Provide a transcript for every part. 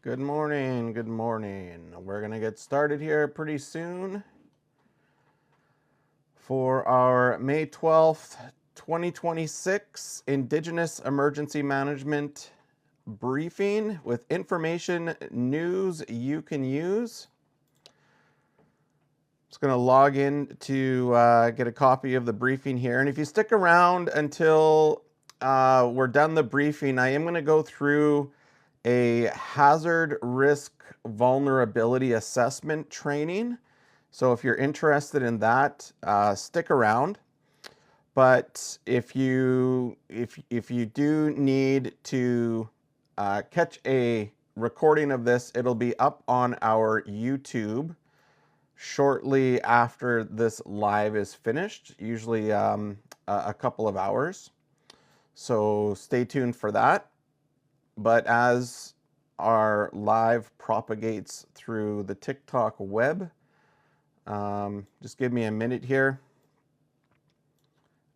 Good morning, good morning. We're going to get started here pretty soon for our May 12th, 2026 Indigenous Emergency Management briefing with information news you can use. Just going to log in to get a copy of the briefing here. And if you stick around until we're done the briefing, I am going to go through a hazard risk vulnerability assessment training. So if you're interested in that, stick around. But if you do need to catch a recording of this, it'll be up on our YouTube shortly after this live is finished, usually a couple of hours. So stay tuned for that. But as our live propagates through the TikTok web, just give me a minute here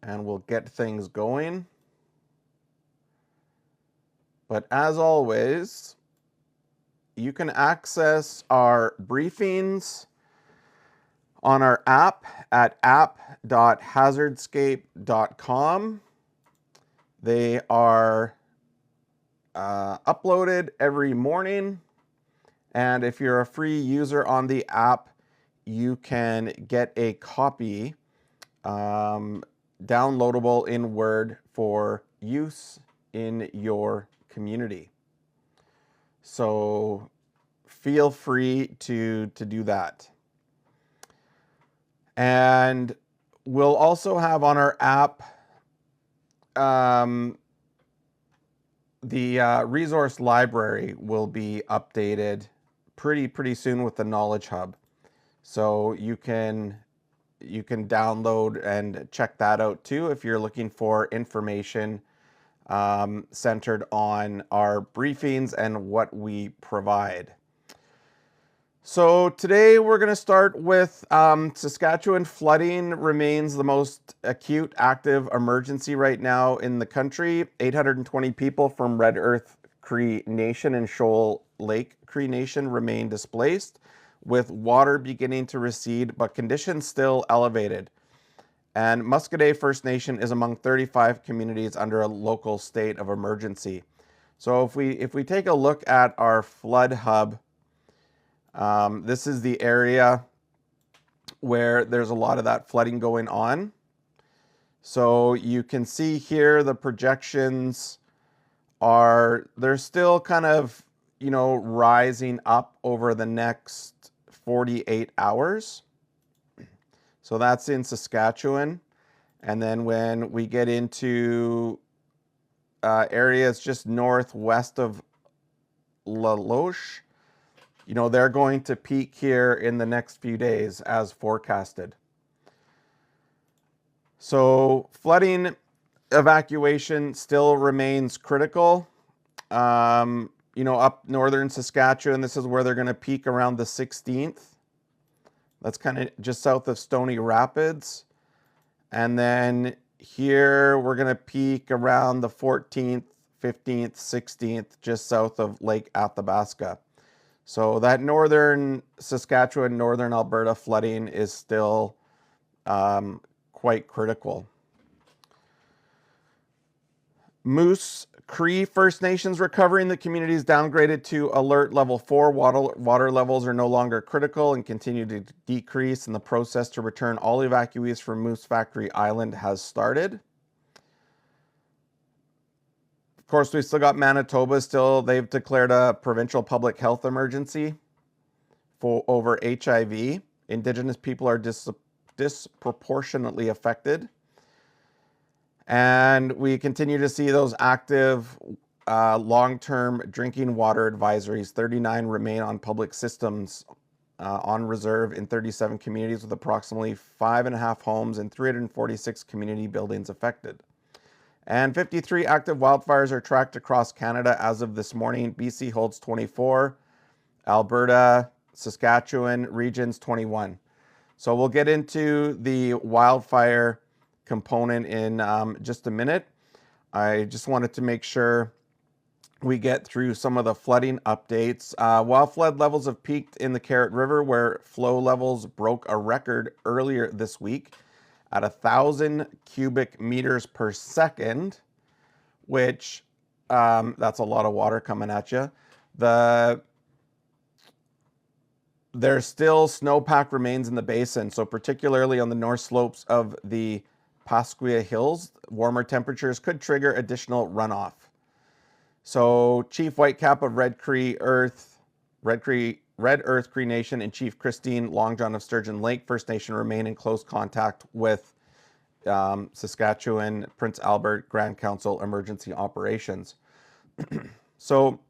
and we'll get things going. But as always, you can access our briefings on our app at app.hazardscape.com. They are uploaded every morning, and if you're a free user on the app, you can get a copy downloadable in Word for use in your community. So feel free to do that. And we'll also have on our app the resource library will be updated pretty soon with the Knowledge Hub. So you can download and check that out too if you're looking for information centered on our briefings and what we provide. So today we're going to start with Saskatchewan flooding remains the most acute active emergency right now in the country. 820 people from Red Earth Cree Nation and Shoal Lake Cree Nation remain displaced, with water beginning to recede, but conditions still elevated. And Muscoday First Nation is among 35 communities under a local state of emergency. So if we take a look at our flood hub, this is the area where there's a lot of that flooding going on. So you can see here the projections they're still kind of, rising up over the next 48 hours. So that's in Saskatchewan. And then when we get into areas just northwest of La Loche, they're going to peak here in the next few days as forecasted. So flooding evacuation still remains critical. Up northern Saskatchewan, this is where they're going to peak around the 16th. That's kind of just south of Stony Rapids. And then here we're going to peak around the 14th, 15th, 16th, just south of Lake Athabasca. So that northern Saskatchewan, northern Alberta flooding is still quite critical. Moose Cree First Nations recovering. The community is downgraded to alert level 4. Water levels are no longer critical and continue to decrease, and the process to return all evacuees from Moose Factory Island has started. Of course, we've still got Manitoba. They've declared a provincial public health emergency over HIV. Indigenous people are disproportionately affected. And we continue to see those active long-term drinking water advisories. 39 remain on public systems on reserve in 37 communities, with approximately 5.5 homes and 346 community buildings affected. And 53 active wildfires are tracked across Canada as of this morning. BC holds 24, Alberta, Saskatchewan regions 21. So we'll get into the wildfire component in just a minute. I just wanted to make sure we get through some of the flooding updates. While flood levels have peaked in the Carrot River, where flow levels broke a record earlier this week at 1,000 cubic meters per second, which that's a lot of water coming at you. There's still snowpack remains in the basin, so particularly on the north slopes of the Pasquia Hills, warmer temperatures could trigger additional runoff. So Chief Whitecap of Red Earth Cree Nation and Chief Christine Long John of Sturgeon Lake First Nation remain in close contact with Saskatchewan Prince Albert Grand Council Emergency Operations. So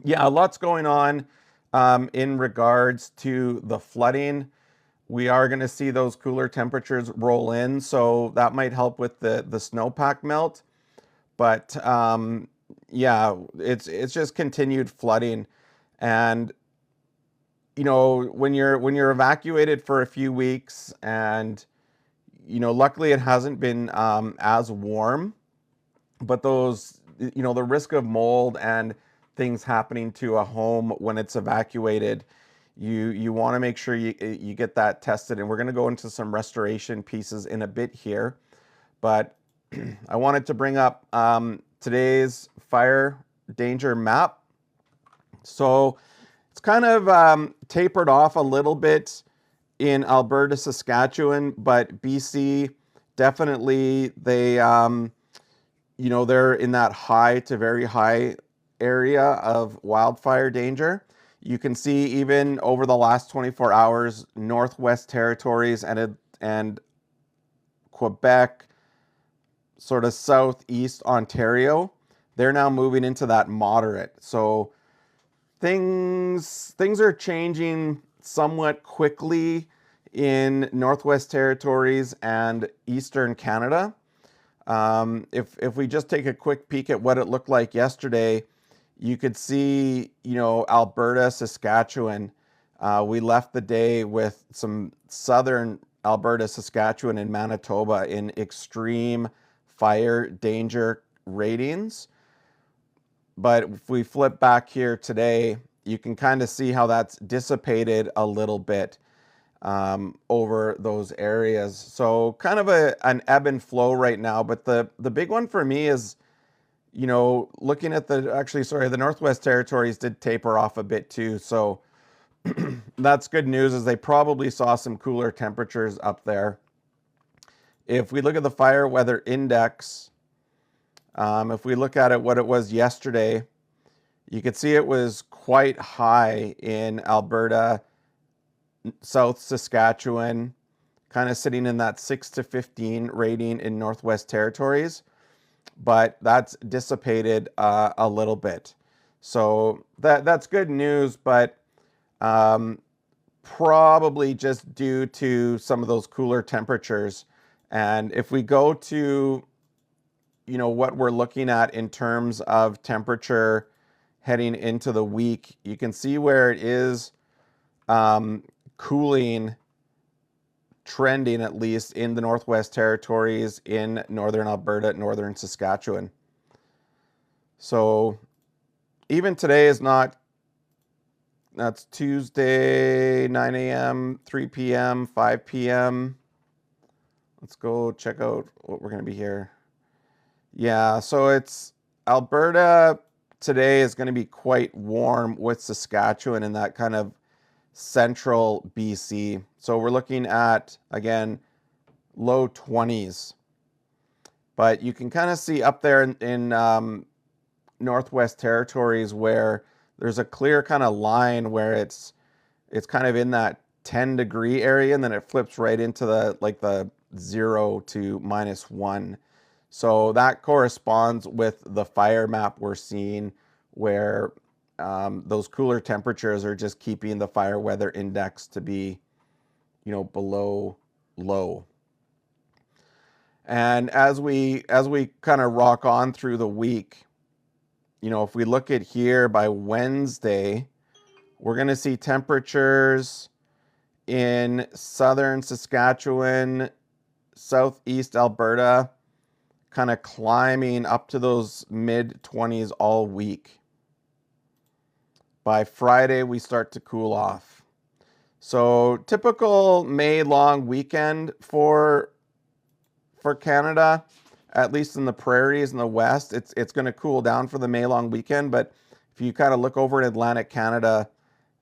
yeah, lots going on in regards to the flooding. We are going to see those cooler temperatures roll in, so that might help with the snowpack melt. But yeah, it's just continued flooding, and you know, when you're evacuated for a few weeks, and you know, luckily it hasn't been as warm, but those, you know, the risk of mold and things happening to a home when it's evacuated, you want to make sure you get that tested. And we're going to go into some restoration pieces in a bit here, but I wanted to bring up today's fire danger map. So it's kind of tapered off a little bit in Alberta, Saskatchewan, but BC definitely, they you know, they're in that high to very high area of wildfire danger. You can see even over the last 24 hours, Northwest Territories and Quebec, sort of southeast Ontario, they're now moving into that moderate. So things are changing somewhat quickly in Northwest Territories and Eastern Canada. If we just take a quick peek at what it looked like yesterday, you could see, you know, Alberta, Saskatchewan. We left the day with some southern Alberta, Saskatchewan, and Manitoba in extreme fire danger ratings. But if we flip back here today, you can kind of see how that's dissipated a little bit over those areas. So kind of an ebb and flow right now. But the big one for me is, you know, looking at the Northwest Territories did taper off a bit too. So that's good news, as they probably saw some cooler temperatures up there. If we look at the fire weather index, if we look at it, what it was yesterday, you could see it was quite high in Alberta, South Saskatchewan, kind of sitting in that 6 to 15 rating in Northwest Territories, but that's dissipated a little bit. So that's good news, but probably just due to some of those cooler temperatures. And if we go to, you know, what we're looking at in terms of temperature heading into the week, you can see where it is cooling, trending at least in the Northwest Territories, in northern Alberta, northern Saskatchewan. So even today is not, that's Tuesday, 9 a.m., 3 p.m., 5 p.m. Let's go check out what we're going to be here. Yeah, so it's Alberta today is going to be quite warm, with Saskatchewan in that kind of central BC. So we're looking at, again, low 20s. But you can kind of see up there in Northwest Territories where there's a clear kind of line where it's kind of in that 10-degree area, and then it flips right into the 0 to -1. So that corresponds with the fire map we're seeing, where those cooler temperatures are just keeping the fire weather index to be, you know, below low. And as we kind of rock on through the week, you know, if we look at here by Wednesday, we're going to see temperatures in southern Saskatchewan, southeast Alberta, kind of climbing up to those mid-20s all week. By Friday, we start to cool off. So typical May long weekend for Canada, at least in the prairies in the west. It's going to cool down for the May long weekend, but if you kind of look over at Atlantic Canada,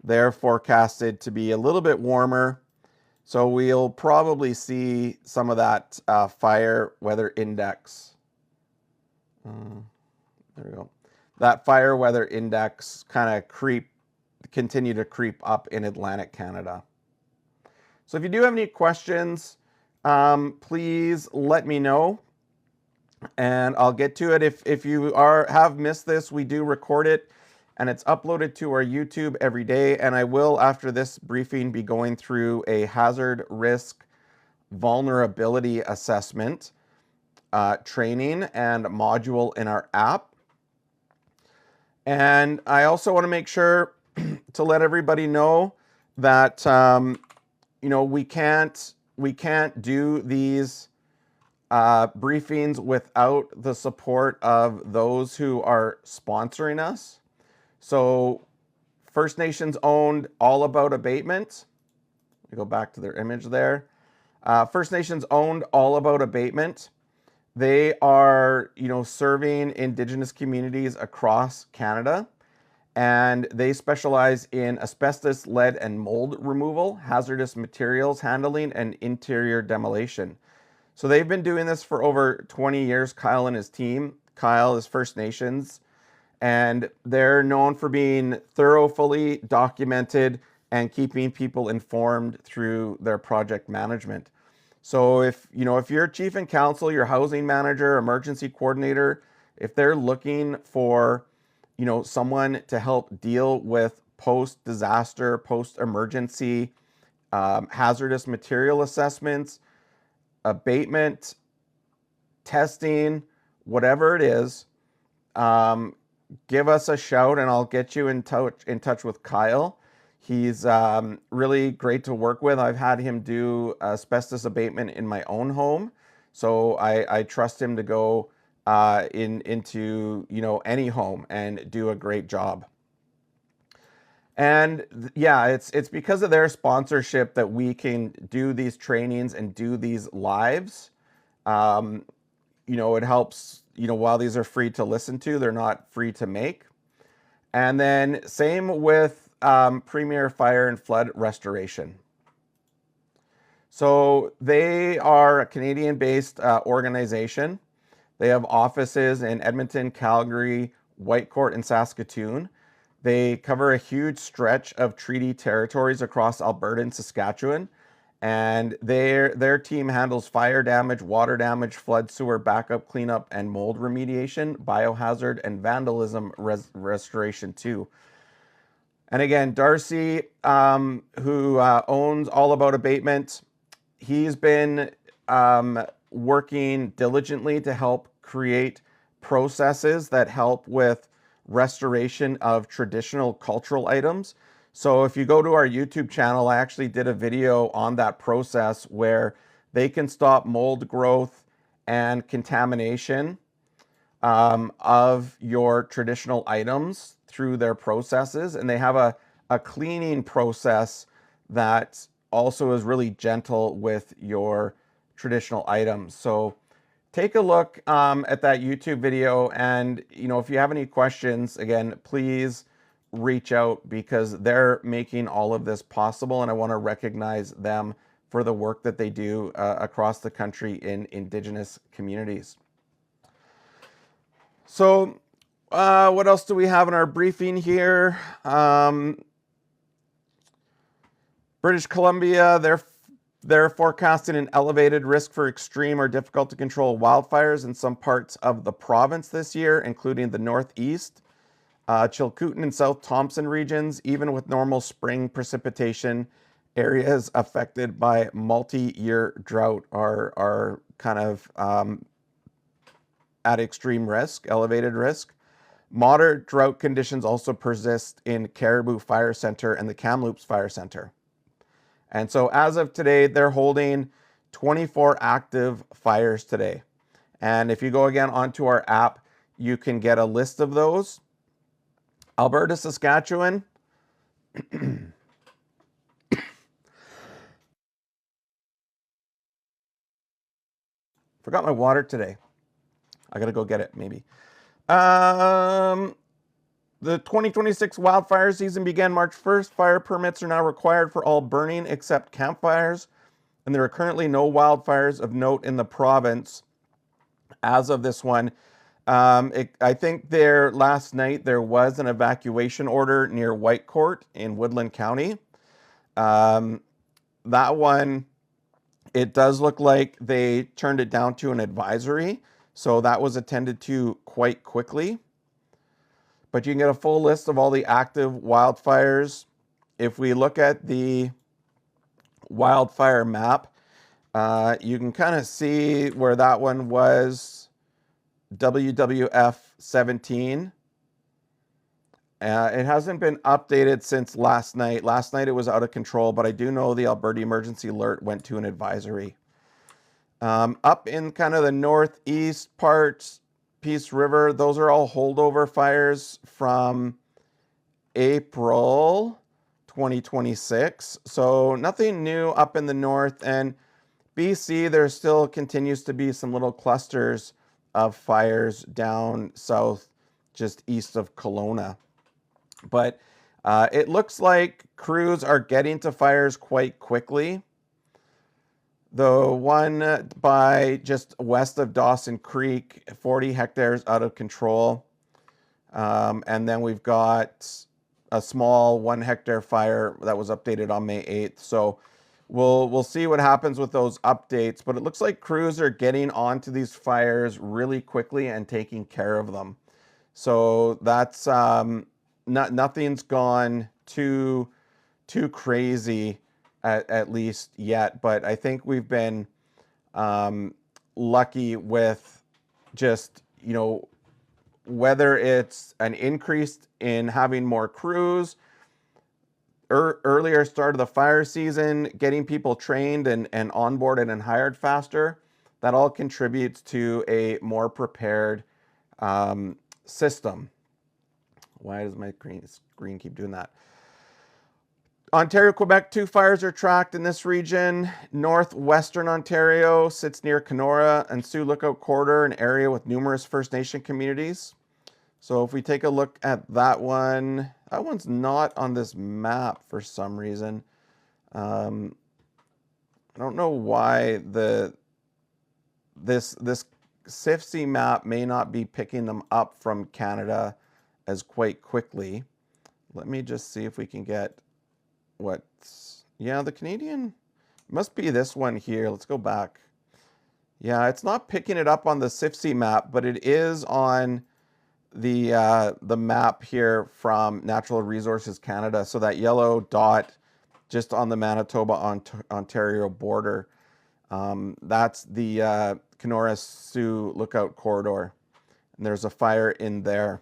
they're forecasted to be a little bit warmer. So we'll probably see some of that fire weather index. There we go. That fire weather index kind of continue to creep up in Atlantic Canada. So if you do have any questions, please let me know, and I'll get to it. If you have missed this, we do record it, and it's uploaded to our YouTube every day. And I will, after this briefing, be going through a hazard risk vulnerability assessment training and module in our app. And I also want to make sure to let everybody know that you know, we can't do these briefings without the support of those who are sponsoring us. So First Nations owned All About Abatement. We go back to their image there. First Nations owned All About Abatement. They are, you know, serving Indigenous communities across Canada, and they specialize in asbestos, lead, and mold removal, hazardous materials handling, and interior demolition. So they've been doing this for over 20 years, Kyle and his team. Kyle is First Nations, and they're known for being thorough, fully documented, and keeping people informed through their project management. So if you're chief and council, your housing manager, emergency coordinator, if they're looking for, you know, someone to help deal with post-disaster, post-emergency hazardous material assessments, abatement, testing, whatever it is, give us a shout and I'll get you in touch with Kyle. He's really great to work with. I've had him do asbestos abatement in my own home, so I trust him to go into, you know, any home and do a great job. And yeah, it's because of their sponsorship that we can do these trainings and do these lives. You know, it helps, you know, while these are free to listen to, they're not free to make. And then same with Premier Fire and Flood Restoration. So they are a Canadian-based organization. They have offices in Edmonton, Calgary, Whitecourt, and Saskatoon. They cover a huge stretch of treaty territories across Alberta and Saskatchewan. And their team handles fire damage, water damage, flood, sewer backup, cleanup, and mold remediation, biohazard, and vandalism restoration too. And again, Darcy, who owns All About Abatement, he's been working diligently to help create processes that help with restoration of traditional cultural items. So if you go to our YouTube channel, I actually did a video on that process where they can stop mold growth and contamination of your traditional items through their processes. And they have a cleaning process that also is really gentle with your traditional items. So take a look at that YouTube video, and you know, if you have any questions, again, please reach out, because they're making all of this possible, and I want to recognize them for the work that they do across the country in Indigenous communities. So what else do we have in our briefing here? British Columbia, they're forecasting an elevated risk for extreme or difficult to control wildfires in some parts of the province this year, including the Northeast, Chilcotin and South Thompson regions. Even with normal spring precipitation, areas affected by multi-year drought are kind of at extreme risk, elevated risk. Moderate drought conditions also persist in Caribou Fire Center and the Kamloops Fire Center. And so as of today, they're holding 24 active fires today. And if you go again onto our app, you can get a list of those. Alberta, Saskatchewan. Forgot my water today. I gotta go get it, maybe. The 2026 wildfire season began March 1st. Fire permits are now required for all burning except campfires, and there are currently no wildfires of note in the province as of this one. I think last night there was an evacuation order near Whitecourt in Woodland County. That one, it does look like they turned it down to an advisory, so that was attended to quite quickly. But you can get a full list of all the active wildfires. If we look at the wildfire map, you can kind of see where that one was WWF 17. It hasn't been updated since last night. Last night it was out of control, but I do know the Alberta Emergency Alert went to an advisory. Up in kind of the northeast parts, Peace River, those are all holdover fires from April 2026. So nothing new up in the north. And BC, there still continues to be some little clusters of fires down south, just east of Kelowna. But it looks like crews are getting to fires quite quickly. The one by just west of Dawson Creek, 40 hectares out of control. And then we've got a small 1 hectare fire that was updated on May 8th. So we'll see what happens with those updates. But it looks like crews are getting onto these fires really quickly and taking care of them. So that's nothing's gone too crazy at least yet, but I think we've been lucky with just, whether it's an increase in having more crews, earlier start of the fire season, getting people trained and onboarded and hired faster, that all contributes to a more prepared system. Why does my screen keep doing that? Ontario, Quebec, 2 fires are tracked in this region. Northwestern Ontario sits near Kenora and Sioux Lookout Corridor, an area with numerous First Nation communities. So if we take a look at that one's not on this map for some reason. I don't know why this CIFC map may not be picking them up from Canada as quite quickly. Let me just see if we can get the Canadian must be this one here. Let's go back. Yeah, it's not picking it up on the CIFC map, but it is on the map here from Natural Resources Canada. So that yellow dot just on the Manitoba Ontario border, that's the Kenora Sioux Lookout Corridor, and there's a fire in there,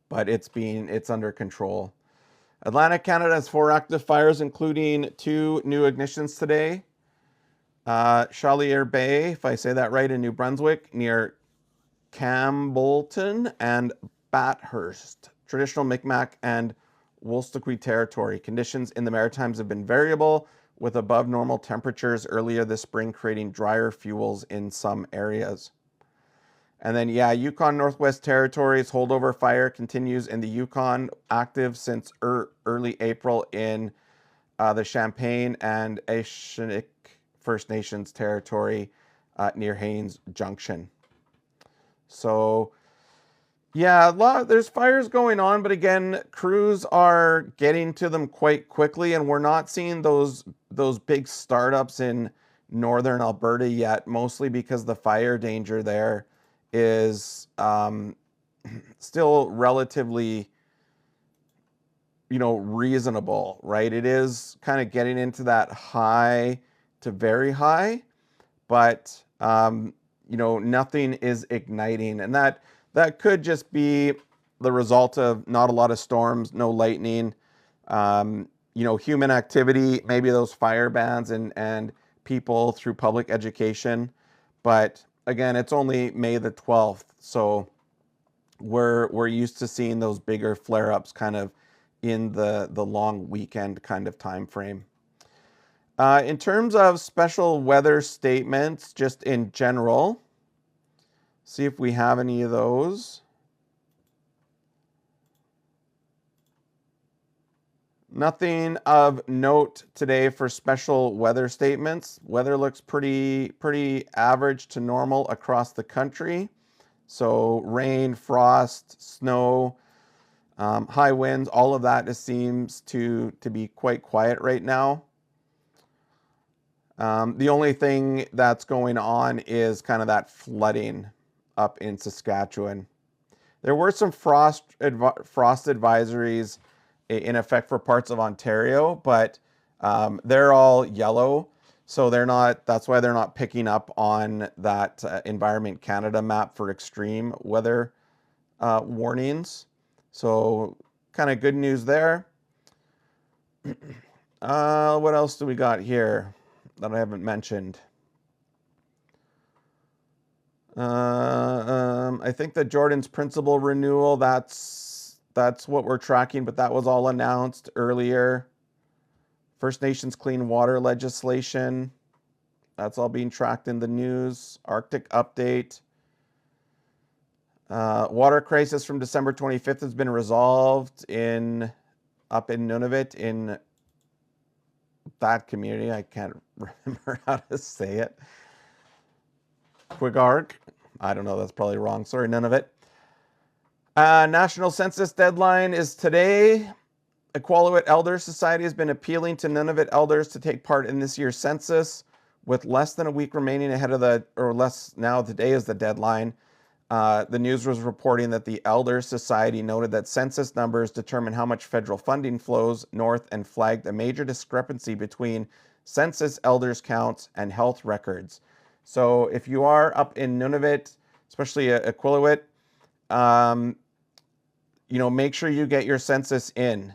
but it's under control. Atlantic Canada has 4 active fires, including 2 new ignitions today. Chaulier Bay, if I say that right, in New Brunswick, near Campbellton and Bathurst, traditional Mi'kmaq and Wolstequi territory. Conditions in the Maritimes have been variable, with above normal temperatures earlier this spring creating drier fuels in some areas. And then, Yukon Northwest Territories holdover fire continues in the Yukon, active since early April in the Champagne and Anishinaabe First Nations territory near Haines Junction. So, there's fires going on, but again, crews are getting to them quite quickly, and we're not seeing those big startups in northern Alberta yet, mostly because the fire danger there is still relatively, reasonable, right? It is kind of getting into that high to very high, but nothing is igniting, and that could just be the result of not a lot of storms, no lightning, human activity, maybe those fire bans and people through public education. But again, it's only May the 12th, so we're used to seeing those bigger flare-ups kind of in the long weekend kind of time frame. In terms of special weather statements, just in general, see if we have any of those. Nothing of note today for special weather statements. Weather looks pretty average to normal across the country. So rain, frost, snow, high winds, all of that seems to be quite quiet right now. The only thing that's going on is kind of that flooding up in Saskatchewan. There were some frost advisories in effect for parts of Ontario, but they're all yellow, so they're not. That's why they're not picking up on that Environment Canada map for extreme weather warnings. So kind of good news there. What else do we got here that I haven't mentioned? I think the Jordan's Principle renewal, that's what we're tracking, but that was all announced earlier. First Nations clean water legislation, that's all being tracked in the news. Arctic update. Water crisis from December 25th has been resolved up in Nunavut in that community. I can't remember how to say it. Quigarg. I don't know, that's probably wrong. Sorry, Nunavut. National census deadline is today. Iqaluit Elders Society has been appealing to Nunavut elders to take part in this year's census. With less than a week remaining ahead of today is the deadline. The news was reporting that the Elders Society noted that census numbers determine how much federal funding flows north and flagged a major discrepancy between census elders counts and health records. So if you are up in Nunavut, especially Iqaluit, make sure you get your census in.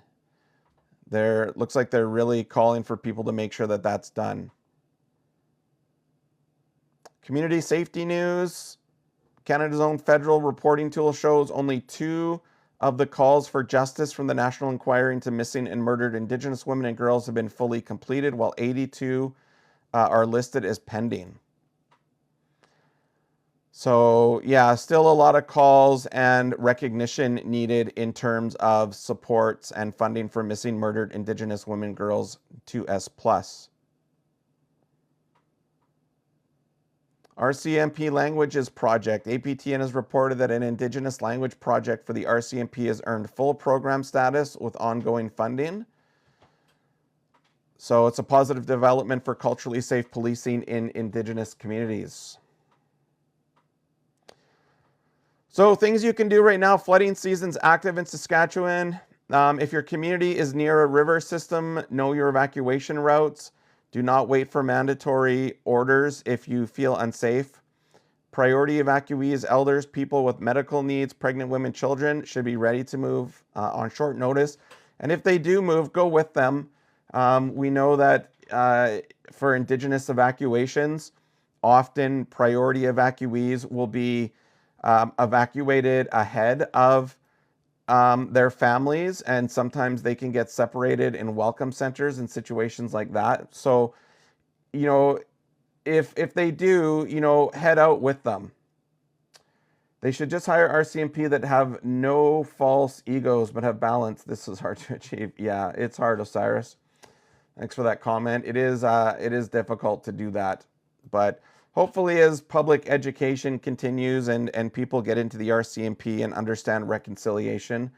Looks like they're really calling for people to make sure that that's done. Community safety news. Canada's own federal reporting tool shows only 2 of the calls for justice from the National Inquiry into Missing and Murdered Indigenous Women and Girls have been fully completed, while 82 are listed as pending. So yeah, still a lot of calls and recognition needed in terms of supports and funding for missing, murdered Indigenous women, girls 2S+. RCMP Languages Project. APTN has reported that an Indigenous language project for the RCMP has earned full program status with ongoing funding. So it's a positive development for culturally safe policing in Indigenous communities. So things you can do right now. Flooding season's active in Saskatchewan. If your community is near a river system, know your evacuation routes. Do not wait for mandatory orders if you feel unsafe. Priority evacuees, elders, people with medical needs, pregnant women, children should be ready to move on short notice. And if they do move, go with them. We know that for Indigenous evacuations, often priority evacuees will be evacuated ahead of their families, and sometimes they can get separated in welcome centers in situations like that. So, if they do, head out with them. They should just hire RCMP that have no false egos but have balance. This is hard to achieve. Yeah, it's hard, Osiris. Thanks for that comment. It is difficult to do that, but hopefully as public education continues and people get into the RCMP and understand reconciliation,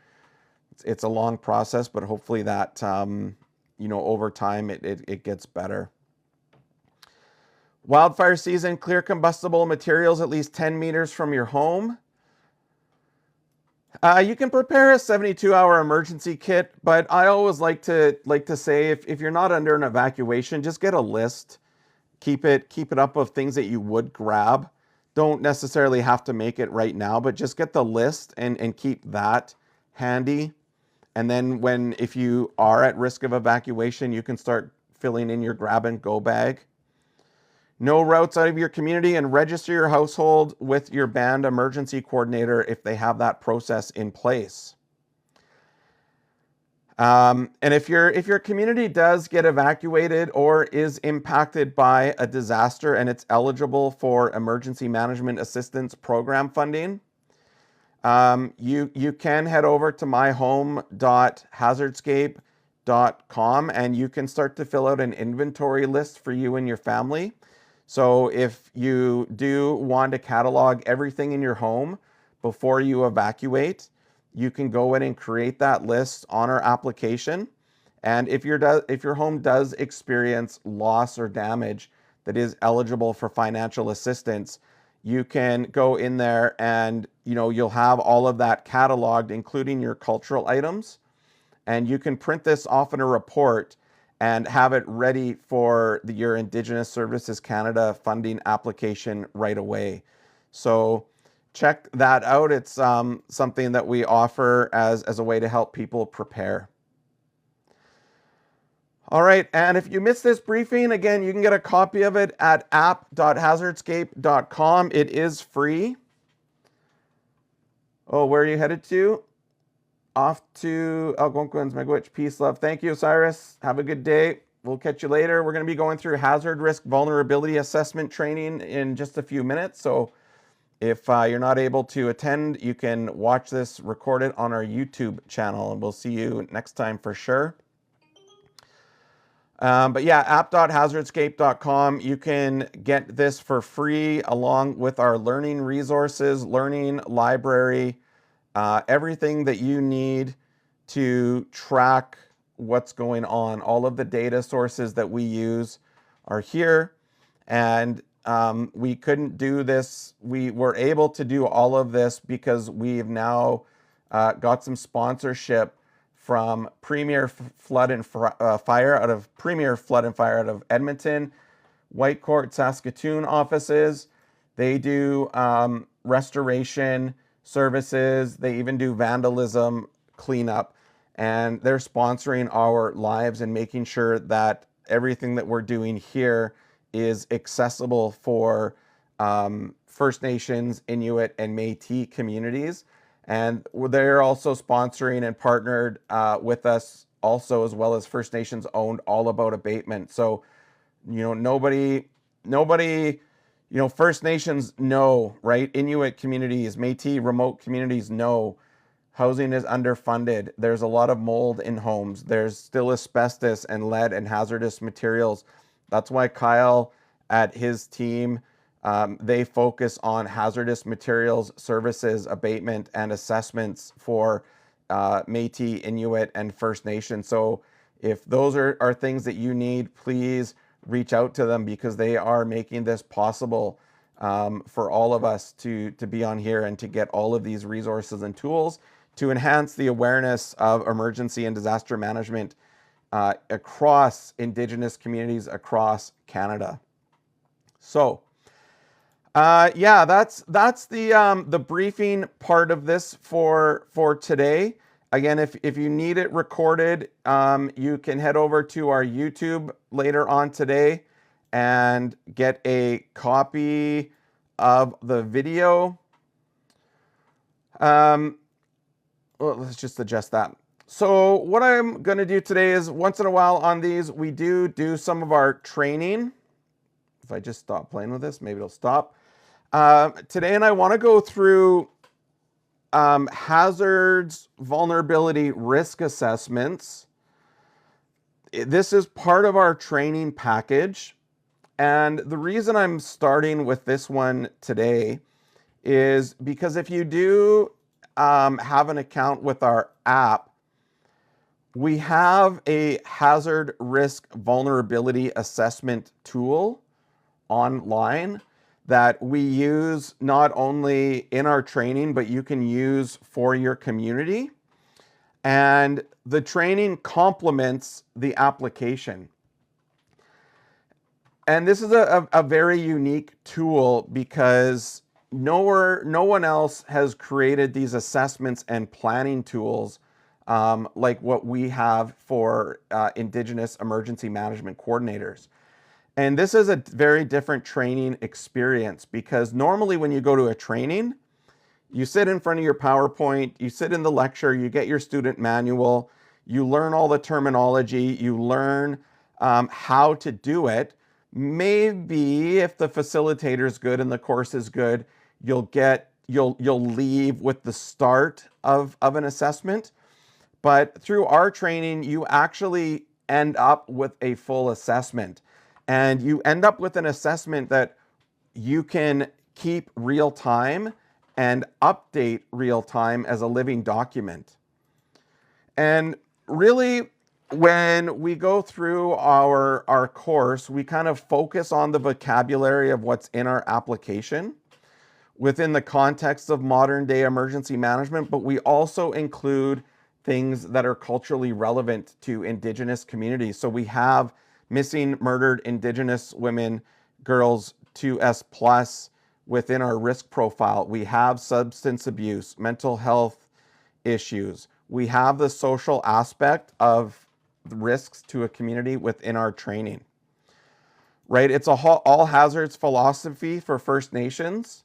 it's a long process, but hopefully that, over time it gets better. Wildfire season, clear combustible materials at least 10 meters from your home. You can prepare a 72-hour emergency kit, but I always like to say if you're not under an evacuation, just get a list. Keep it up of things that you would grab. Don't necessarily have to make it right now, but just get the list and keep that handy. And then if you are at risk of evacuation, you can start filling in your grab and go bag. Know routes out of your community and register your household with your band emergency coordinator if they have that process in place. And if your community does get evacuated or is impacted by a disaster and it's eligible for emergency management assistance program funding, you can head over to myhome.hazardscape.com and you can start to fill out an inventory list for you and your family. So if you do want to catalog everything in your home before you evacuate, you can go in and create that list on our application. And if your home does experience loss or damage that is eligible for financial assistance, you can go in there and you'll have all of that cataloged, including your cultural items. And you can print this off in a report and have it ready for your Indigenous Services Canada funding application right away. So check that out. It's something that we offer as a way to help people prepare. All right, and if you missed this briefing, again, you can get a copy of it at app.hazardscape.com. It is free. Oh, where are you headed to? Off to Algonquin's Miigwech. Peace, love. Thank you, Cyrus. Have a good day. We'll catch you later. We're going to be going through hazard risk vulnerability assessment training in just a few minutes. So if you're not able to attend, you can watch this recorded on our YouTube channel, and we'll see you next time for sure. But yeah, app.hazardscape.com. You can get this for free along with our learning resources, learning library, everything that you need to track what's going on. All of the data sources that we use are here. And we couldn't do this. We were able to do all of this because we've now got some sponsorship from Premier Flood and Fire out of Edmonton, Whitecourt, Saskatoon offices. They do restoration services. They even do vandalism cleanup, and they're sponsoring our lives and making sure that everything that we're doing here is accessible for First Nations, Inuit, and Métis communities. And they're also sponsoring and partnered with us also, as well as First Nations owned All About Abatement. So, nobody, First Nations know, right? Inuit communities, Métis remote communities know housing is underfunded. There's a lot of mold in homes. There's still asbestos and lead and hazardous materials. That's why Kyle at his team, they focus on hazardous materials, services, abatement, and assessments for Métis, Inuit, and First Nation. So if those are things that you need, please reach out to them, because they are making this possible for all of us to be on here and to get all of these resources and tools to enhance the awareness of emergency and disaster management across Indigenous communities across Canada. So yeah, that's the briefing part of this for today. Again, if you need it recorded, you can head over to our YouTube later on today and get a copy of the video. Well, let's just adjust that. So what I'm going to do today is, once in a while on these, we do some of our training. If I just stop playing with this, maybe it'll stop. Today, and I want to go through hazards, vulnerability, risk assessments. This is part of our training package. And the reason I'm starting with this one today is because if you do have an account with our app, we have a hazard risk vulnerability assessment tool online that we use not only in our training, but you can use for your community. And the training complements the application. And this is a very unique tool because no one else has created these assessments and planning tools like what we have for Indigenous Emergency Management coordinators. And this is a very different training experience, because normally when you go to a training, you sit in front of your PowerPoint, you sit in the lecture, you get your student manual, you learn all the terminology, you learn how to do it. Maybe if the facilitator is good and the course is good, you'll leave with the start of an assessment. But through our training, you actually end up with a full assessment. And you end up with an assessment that you can keep real time and update real time as a living document. And really, when we go through our course, we kind of focus on the vocabulary of what's in our application within the context of modern day emergency management, but we also include things that are culturally relevant to Indigenous communities. So we have missing, murdered Indigenous women, girls 2S+ within our risk profile. We have substance abuse, mental health issues. We have the social aspect of risks to a community within our training, right? It's a all hazards philosophy for First Nations.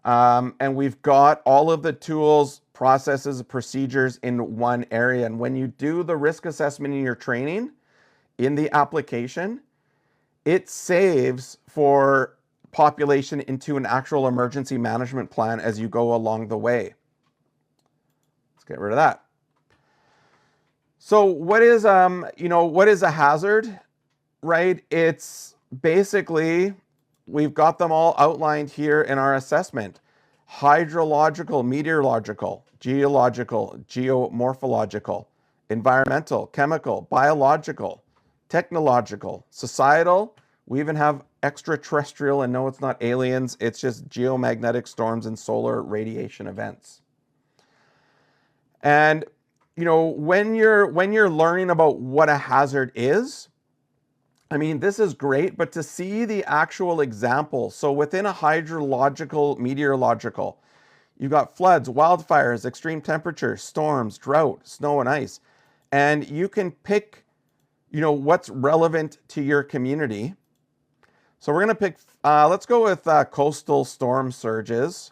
And we've got all of the tools, processes, procedures in one area. And when you do the risk assessment in your training, in the application, it saves for population into an actual emergency management plan as you go along the way. Let's get rid of that. So what is a hazard, right? It's basically, we've got them all outlined here in our assessment: hydrological, meteorological, geological, geomorphological, environmental, chemical, biological, technological, societal. We even have extraterrestrial, and no, it's not aliens, it's just geomagnetic storms and solar radiation events. And when you're learning about what a hazard is, I mean, this is great, but to see the actual example. So within a hydrological, meteorological, you've got floods, wildfires, extreme temperatures, storms, drought, snow and ice. And you can pick, what's relevant to your community. So we're going to pick, let's go with coastal storm surges.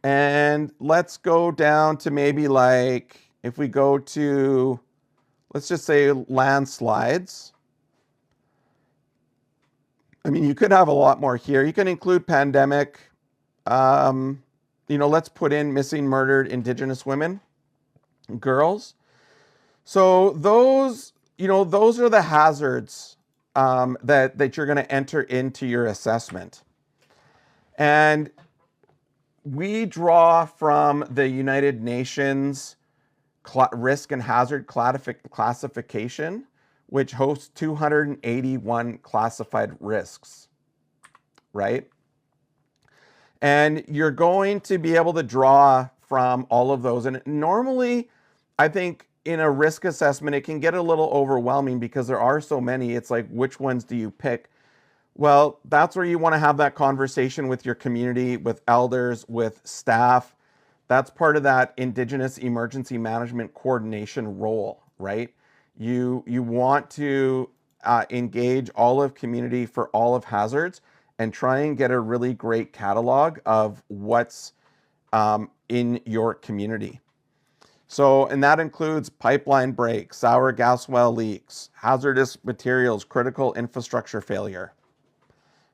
And let's go down to maybe like, if we go to, let's just say landslides. I mean, you could have a lot more here. You can include pandemic. Let's put in missing, murdered Indigenous women, girls. So those are the hazards that you're going to enter into your assessment. And we draw from the United Nations risk and hazard classification, which hosts 281 classified risks, right? And you're going to be able to draw from all of those. And normally, I think in a risk assessment, it can get a little overwhelming because there are so many. It's like, which ones do you pick? Well, that's where you want to have that conversation with your community, with elders, with staff. That's part of that Indigenous Emergency Management coordination role, right? You want to engage all of community for all of hazards and try and get a really great catalog of what's in your community. So, and that includes pipeline breaks, sour gas well leaks, hazardous materials, critical infrastructure failure,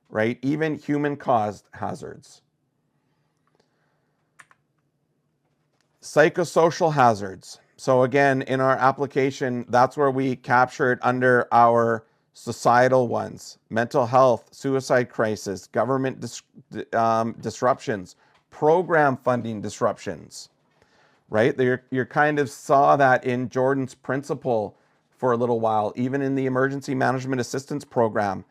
right? Even human-caused hazards. Psychosocial hazards. So again, in our application, that's where we captured under our societal ones: mental health, suicide crisis, government disruptions, program funding disruptions, right? You kind of saw that in Jordan's principle for a little while, even in the Emergency Management Assistance Program.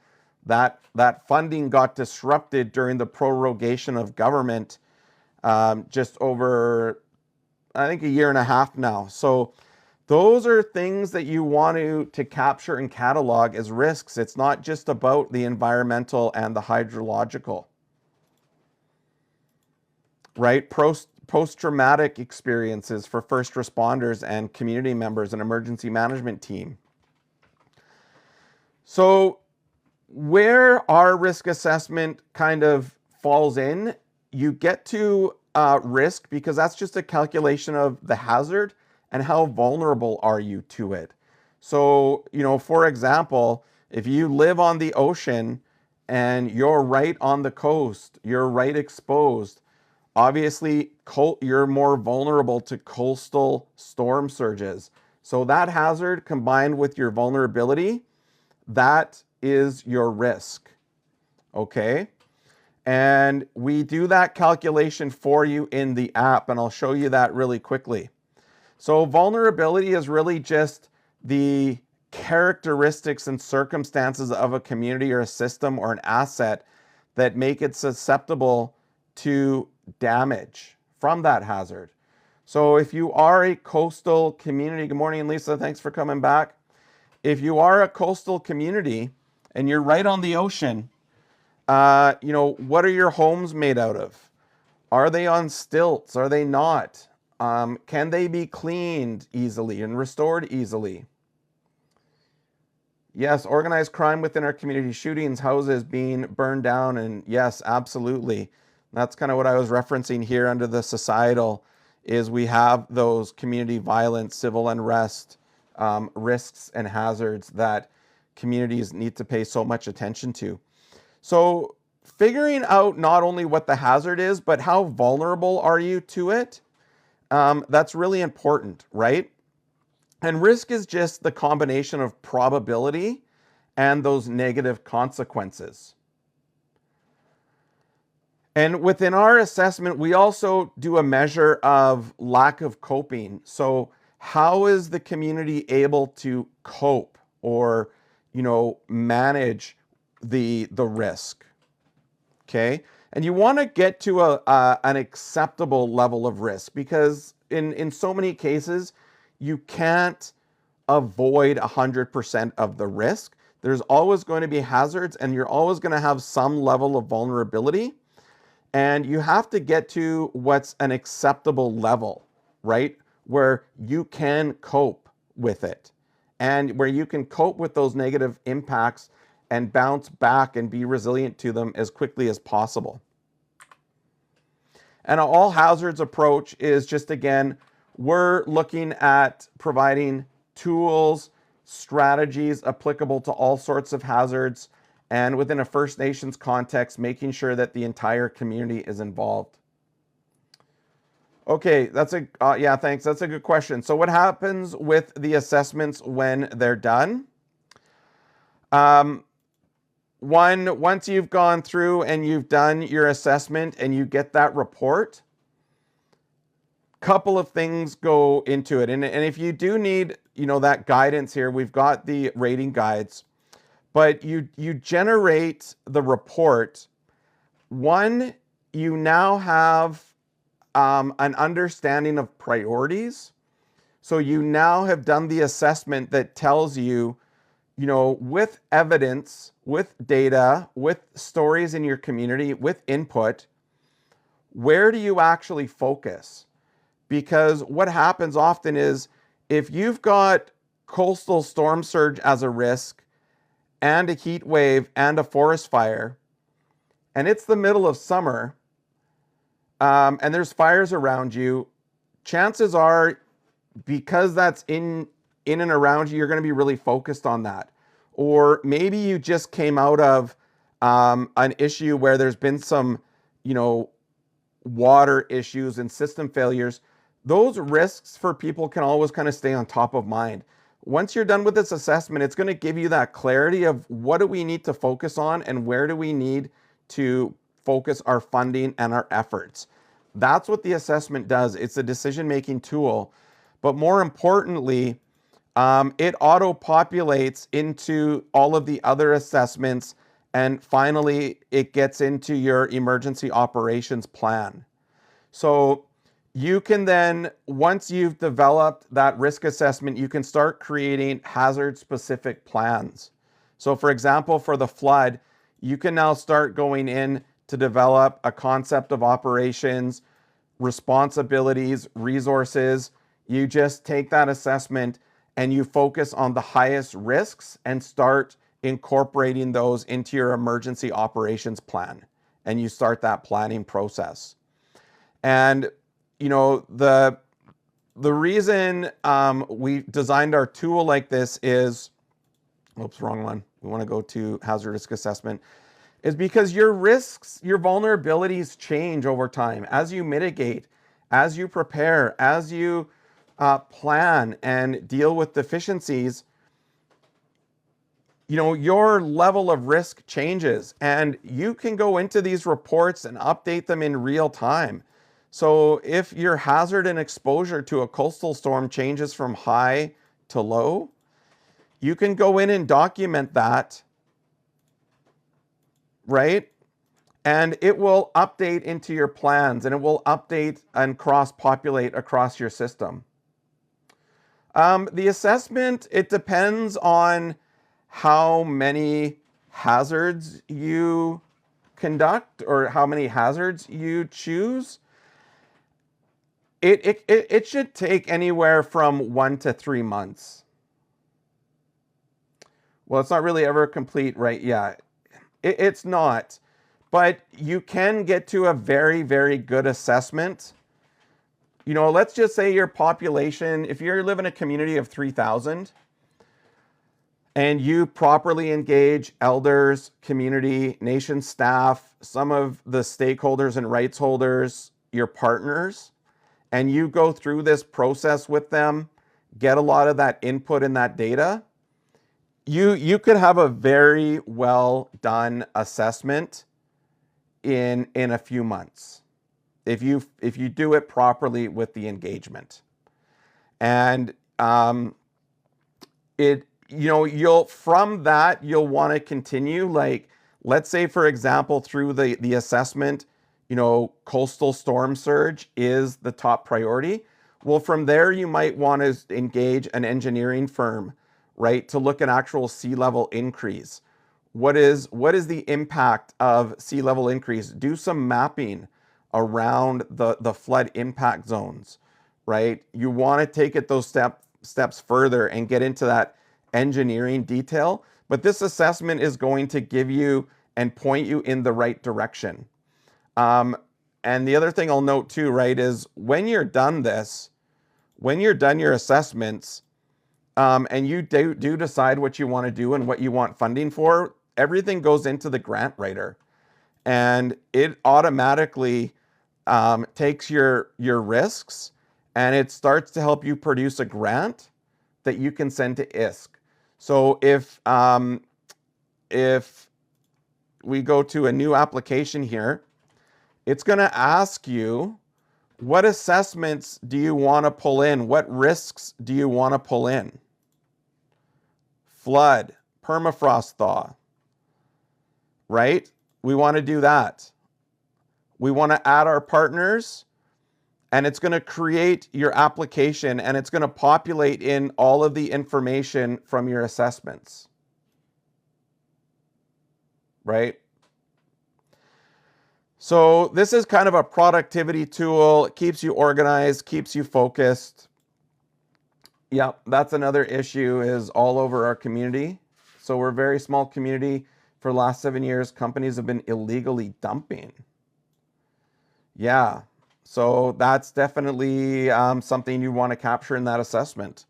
That funding got disrupted during the prorogation of government just over, I think, a year and a half now. So those are things that you want to capture and catalog as risks. It's not just about the environmental and the hydrological, right? Post-traumatic experiences for first responders and community members and emergency management team. So where our risk assessment kind of falls in, you get to risk because that's just a calculation of the hazard and how vulnerable are you to it. So, for example, if you live on the ocean and you're right on the coast, you're right exposed, obviously you're more vulnerable to coastal storm surges. So that hazard combined with your vulnerability, that is your risk. Okay? And we do that calculation for you in the app, and I'll show you that really quickly. So vulnerability is really just the characteristics and circumstances of a community or a system or an asset that make it susceptible to damage from that hazard. So if you are a coastal community, good morning, Lisa, thanks for coming back. If you are a coastal community and you're right on the ocean, what are your homes made out of? Are they on stilts? Are they not? Can they be cleaned easily and restored easily? Yes, organized crime within our community, shootings, houses being burned down, and yes, absolutely. That's kind of what I was referencing here under the societal, is we have those community violence, civil unrest, risks and hazards that communities need to pay so much attention to. So figuring out not only what the hazard is, but how vulnerable are you to it, that's really important, right? And risk is just the combination of probability and those negative consequences. And within our assessment, we also do a measure of lack of coping. So how is the community able to cope or, manage the risk? Okay. And you want to get to an acceptable level of risk, because in so many cases, you can't avoid 100% of the risk. There's always going to be hazards, and you're always going to have some level of vulnerability. And you have to get to what's an acceptable level, right? Where you can cope with it and where you can cope with those negative impacts and bounce back and be resilient to them as quickly as possible. And an all hazards approach is just, again, we're looking at providing tools, strategies applicable to all sorts of hazards, and within a First Nations context, making sure that the entire community is involved. Okay, thanks. That's a good question. So what happens with the assessments when they're done? Once you've gone through and you've done your assessment and you get that report, couple of things go into it. And if you do need, that guidance here, we've got the rating guides, but you generate the report. One, you now have an understanding of priorities. So you now have done the assessment that tells you, with evidence, with data, with stories in your community, with input, where do you actually focus? Because what happens often is if you've got coastal storm surge as a risk and a heat wave and a forest fire, and it's the middle of summer, and there's fires around you, chances are, because that's in and around you, you're going to be really focused on that. Or maybe you just came out of an issue where there's been some, water issues and system failures. Those risks for people can always kind of stay on top of mind. Once you're done with this assessment, it's going to give you that clarity of what do we need to focus on and where do we need to focus our funding and our efforts. That's what the assessment does. It's a decision-making tool. But more importantly, it auto-populates into all of the other assessments, and finally, it gets into your emergency operations plan. So you can then, once you've developed that risk assessment, you can start creating hazard-specific plans. So for example, for the flood, you can now start going in to develop a concept of operations, responsibilities, resources. You just take that assessment and you focus on the highest risks and start incorporating those into your emergency operations plan, and you start that planning process. And the reason we designed our tool like this is, oops, wrong one. We want to go to hazard risk assessment, is because your risks, your vulnerabilities change over time as you mitigate, as you prepare, as you plan and deal with deficiencies. Your level of risk changes, and you can go into these reports and update them in real time. So if your hazard and exposure to a coastal storm changes from high to low, you can go in and document that, right? And it will update into your plans, and it will update and cross-populate across your system. The assessment, it depends on how many hazards you conduct or how many hazards you choose. It should take anywhere from 1 to 3 months. Well, it's not really ever complete, right? Yeah, it's not. But you can get to a very, very good assessment. Let's just say your population, if you live in a community of 3,000, and you properly engage elders, community, nation staff, some of the stakeholders and rights holders, your partners, and you go through this process with them, get a lot of that input and that data, you could have a very well done assessment in a few months if you do it properly with the engagement. And you'll from that you'll want to continue, like, let's say for example through the assessment, coastal storm surge is the top priority. Well, from there you might want to engage an engineering firm, right, to look at actual sea level increase. What is the impact of sea level increase? Do some mapping around the flood impact zones, right? You want to take it those steps further and get into that engineering detail, but this assessment is going to give you and point you in the right direction. And the other thing I'll note too, right, is when you're done your assessments, and you do decide what you want to do and what you want funding for, everything goes into the grant writer, and it automatically takes your risks, and it starts to help you produce a grant that you can send to ISC. So if we go to a new application here, it's going to ask you, what assessments do you want to pull in? What risks do you want to pull in? Flood, permafrost thaw, right? We want to do that. We want to add our partners, and it's going to create your application, and it's going to populate in all of the information from your assessments, right? So this is kind of a productivity tool. It keeps you organized, keeps you focused. Yeah, that's another issue is all over our community. So we're a very small community. For the last 7 years, companies have been illegally dumping. Yeah, so that's definitely something you want to capture in that assessment,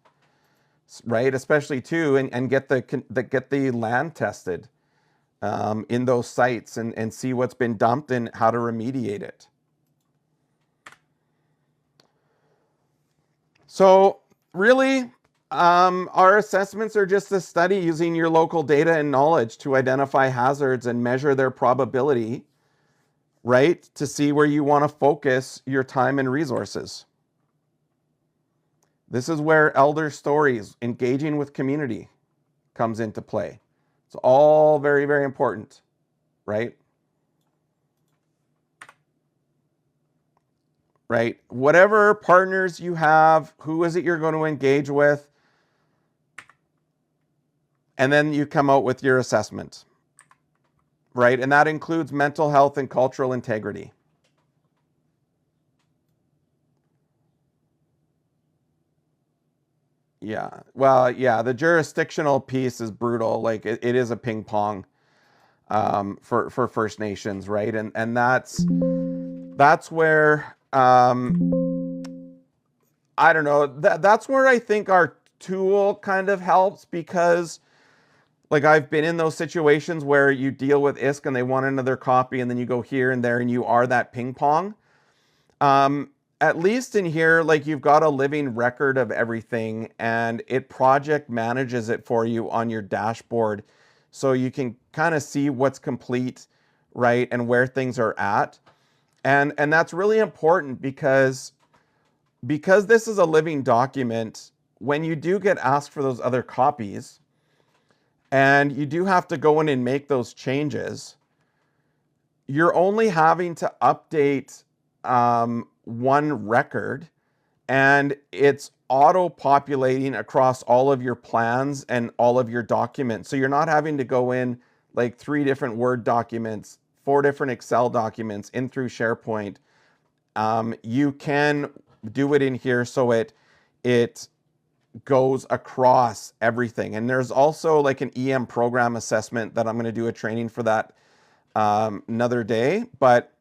right? Especially too, and get the land tested in those sites and see what's been dumped and how to remediate it. So really, our assessments are just a study using your local data and knowledge to identify hazards and measure their probability, right, to see where you want to focus your time and resources. This is where elder stories, engaging with community, comes into play. It's all very, very important, right? Right? Whatever partners you have, who is it you're going to engage with? And then you come out with your assessment, right? And that includes mental health and cultural integrity. Yeah. Well, yeah, the jurisdictional piece is brutal. Like it is a ping pong for First Nations, right? And that's where I don't know. That's where I think our tool kind of helps because like I've been in those situations where you deal with ISK and they want another copy and then you go here and there and you are that ping pong. At least in here, like you've got a living record of everything and it project manages it for you on your dashboard. So you can kind of see what's complete, right? And where things are at. And that's really important because this is a living document, when you do get asked for those other copies and you do have to go in and make those changes, you're only having to update one record and it's auto-populating across all of your plans and all of your documents. So you're not having to go in like 3 different Word documents, 4 different Excel documents in through SharePoint. You can do it in here so it goes across everything. And there's also like an EM program assessment that I'm going to do a training for that another day. But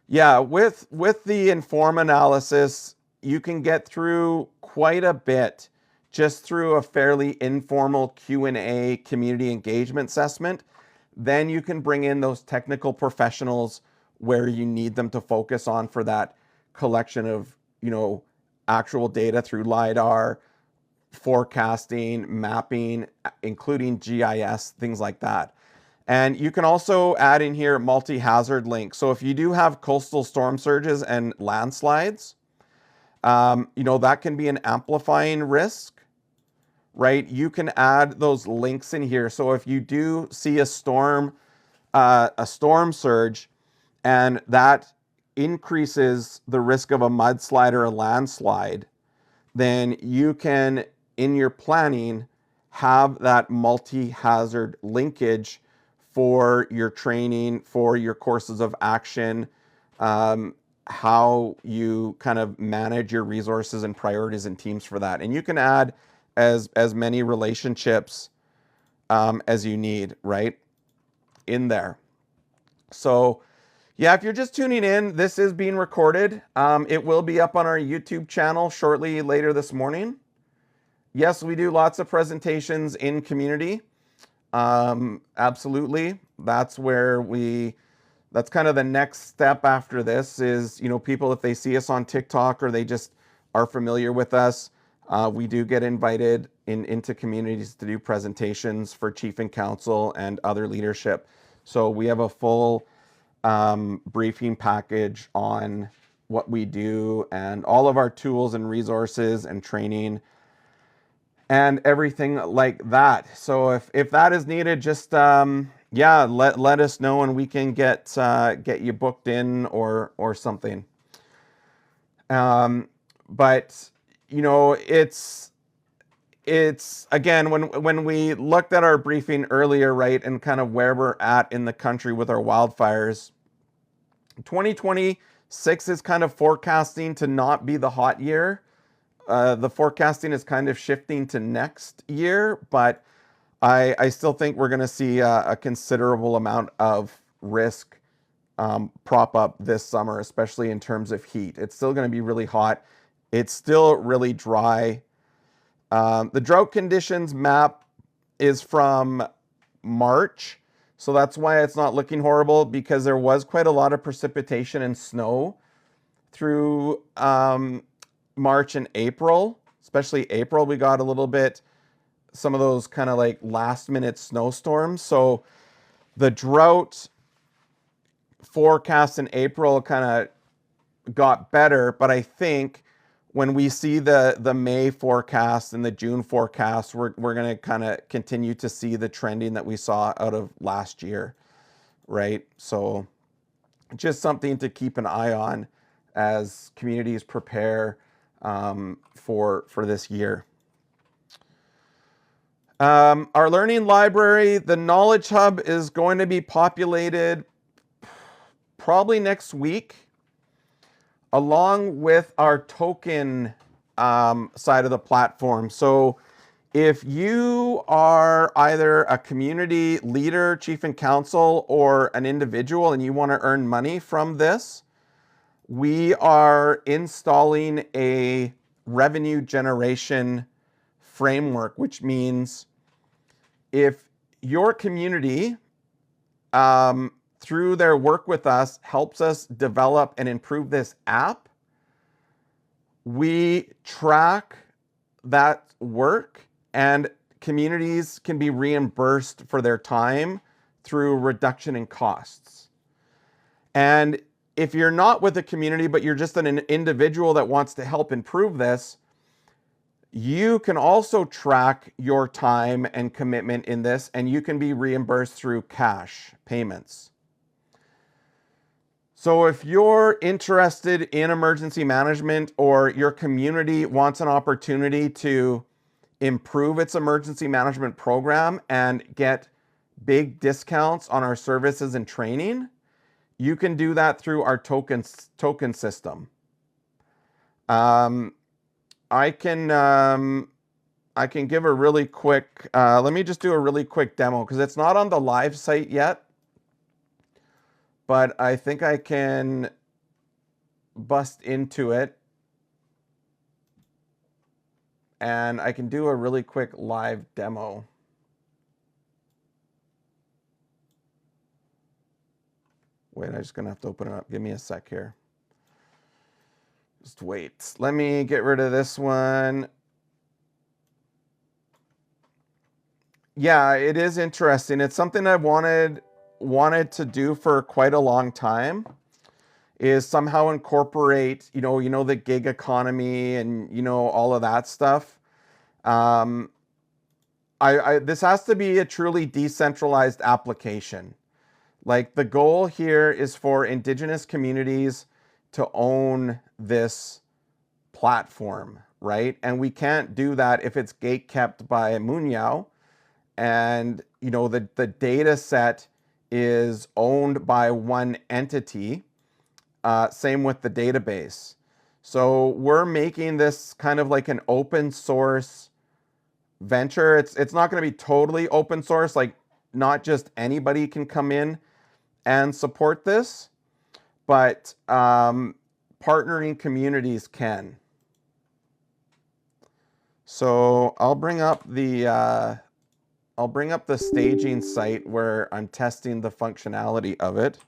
yeah, with the Inform analysis, you can get through quite a bit just through a fairly informal Q&A community engagement assessment. Then you can bring in those technical professionals where you need them to focus on for that collection of, actual data through LiDAR, forecasting, mapping, including GIS, things like that. And you can also add in here multi-hazard links. So if you do have coastal storm surges and landslides, that can be an amplifying risk, right? You can add those links in here. So if you do see a storm surge, and that increases the risk of a mudslide or a landslide, then you can, in your planning, have that multi-hazard linkage for your training, for your courses of action, how you kind of manage your resources and priorities and teams for that. And you can add as many relationships as you need, right, in there. So yeah, if you're just tuning in, this is being recorded. It will be up on our YouTube channel shortly later this morning. Yes, we do lots of presentations in community. Absolutely. That's kind of the next step after this is, people, if they see us on TikTok or they just are familiar with us, we do get invited into communities to do presentations for chief and council and other leadership. So we have a full briefing package on what we do and all of our tools and resources and training and everything like that. So if that is needed, just let us know and we can get you booked in or something. But it's again, when we looked at our briefing earlier, right, and kind of where we're at in the country with our wildfires, 2026 is kind of forecasting to not be the hot year. The forecasting is kind of shifting to next year, but I still think we're going to see a considerable amount of risk prop up this summer, especially in terms of heat. It's still going to be really hot. It's still really dry. The drought conditions map is from March, so that's why it's not looking horrible, because there was quite a lot of precipitation and snow through March and April. Especially April, we got a little bit, some of those kind of like last minute snowstorms. So the drought forecast in April kind of got better, but I think when we see the May forecast and the June forecast, we're going to kind of continue to see the trending that we saw out of last year, right? So just something to keep an eye on as communities prepare for this year. Our learning library, the Knowledge Hub, is going to be populated probably next week, along with our token side of the platform. So if you are either a community leader, chief and council, or an individual and you want to earn money from this, we are installing a revenue generation framework, which means if your community, through their work with us, helps us develop and improve this app, we track that work and communities can be reimbursed for their time through reduction in costs. And if you're not with a community, but you're just an individual that wants to help improve this, you can also track your time and commitment in this, and you can be reimbursed through cash payments. So if you're interested in emergency management, or your community wants an opportunity to improve its emergency management program and get big discounts on our services and training, you can do that through our token system. I can give a really quick, let me just do a really quick demo because it's not on the live site yet, but I think I can bust into it and I can do a really quick live demo. Wait, I'm just gonna have to open it up. Give me a sec here. Just wait. Let me get rid of this one. Yeah, it is interesting. It's something I wanted to do for quite a long time, is somehow incorporate, you know, the gig economy and, you know, all of that stuff. This has to be a truly decentralized application. Like, the goal here is for Indigenous communities to own this platform, right? And we can't do that if it's gatekept by Munyao. And, you know, the data set is owned by one entity. Same with the database. So we're making this kind of like an open source venture. It's not going to be totally open source, like not just anybody can come in and support this, but partnering communities can. So I'll bring up the staging site where I'm testing the functionality of it.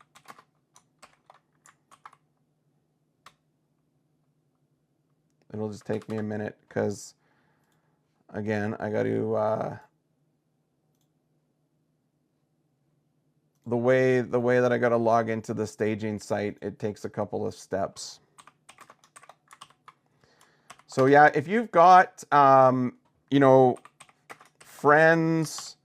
It'll just take me a minute because, again, I got to the way that I got to log into the staging site, it takes a couple of steps. So yeah, if you've got you know, friends,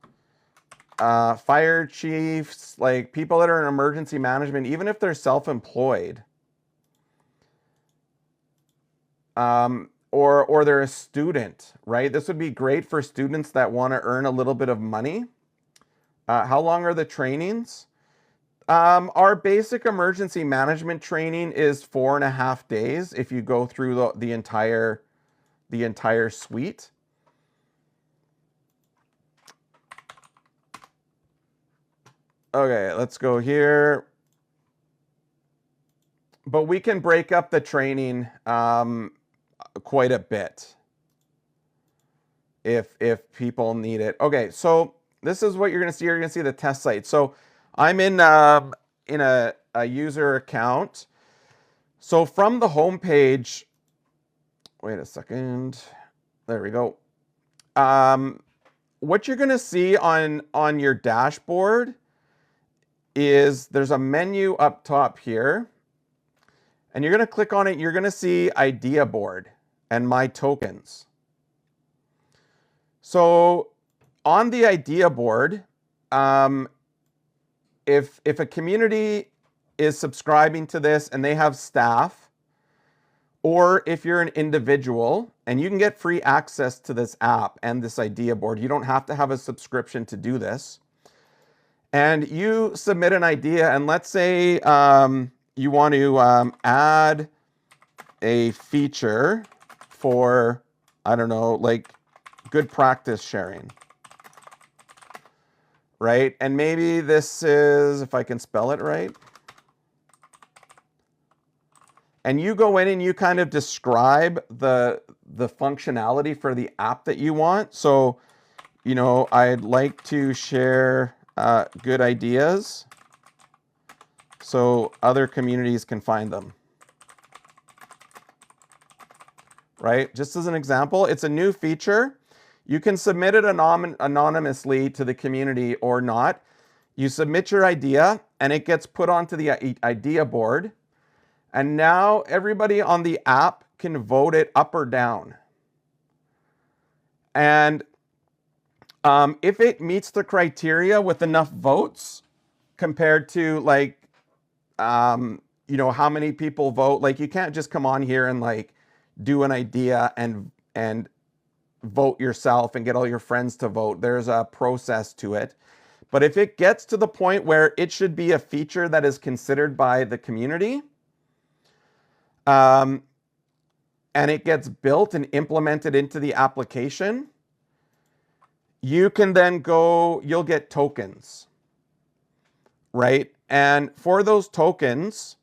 fire chiefs, like people that are in emergency management, even if they're self-employed, or they're a student, right? This would be great for students that want to earn a little bit of money. How long are the trainings? Our basic emergency management training is 4.5 days if you go through the entire suite. Okay, let's go here. But we can break up the training quite a bit if people need it. Okay, so this is what you're going to see. You're going to see the test site. So I'm in a user account. So from the home page, wait a second. There we go. What you're going to see on your dashboard is there's a menu up top here. And you're going to click on it. You're going to see Idea Board and My Tokens. So on the Idea Board, if a community is subscribing to this and they have staff, or if you're an individual, and you can get free access to this app and this Idea Board. You don't have to have a subscription to do this. And you submit an idea, and let's say you want to add a feature for, I don't know, like good practice sharing, right? And maybe this is, if I can spell it right. And you go in and you kind of describe the functionality for the app that you want. So, you know, I'd like to share good ideas so other communities can find them. Right? Just as an example, it's a new feature. You can submit it anonymously to the community or not. You submit your idea and it gets put onto the idea board. And now everybody on the app can vote it up or down. And if it meets the criteria with enough votes compared to like, you know, how many people vote, like you can't just come on here and like do an idea and vote yourself and get all your friends to vote. There's a process to it. But if it gets to the point where it should be a feature that is considered by the community, and it gets built and implemented into the application, you can then go, you'll get tokens, right? And for those tokens,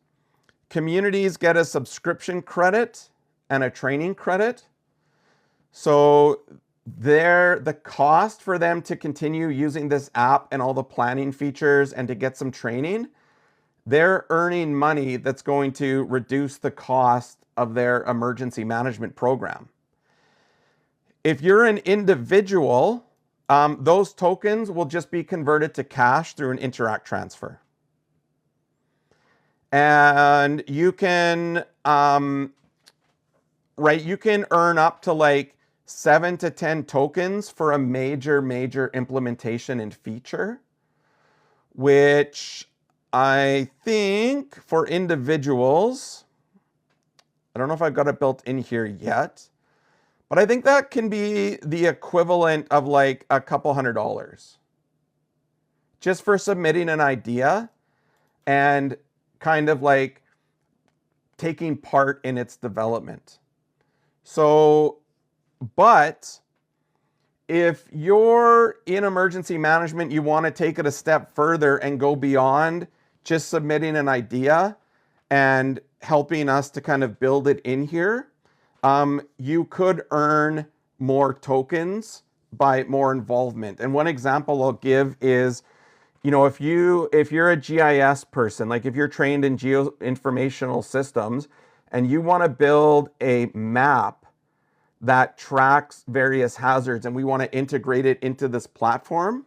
communities get a subscription credit and a training credit. So the cost for them to continue using this app and all the planning features and to get some training, they're earning money that's going to reduce the cost of their emergency management program. If you're an individual, those tokens will just be converted to cash through an Interac transfer. And you can, right, you can earn up to like 7 to 10 tokens for a major implementation and feature, which I think for individuals, I don't know if I've got it built in here yet, but I think that can be the equivalent of like a couple $100 just for submitting an idea and kind of like taking part in its development. So, but if you're in emergency management, you want to take it a step further and go beyond just submitting an idea and helping us to kind of build it in here, you could earn more tokens by more involvement. And one example I'll give is, you know, if you're a GIS person, like if you're trained in geoinformational systems and you want to build a map that tracks various hazards and we want to integrate it into this platform,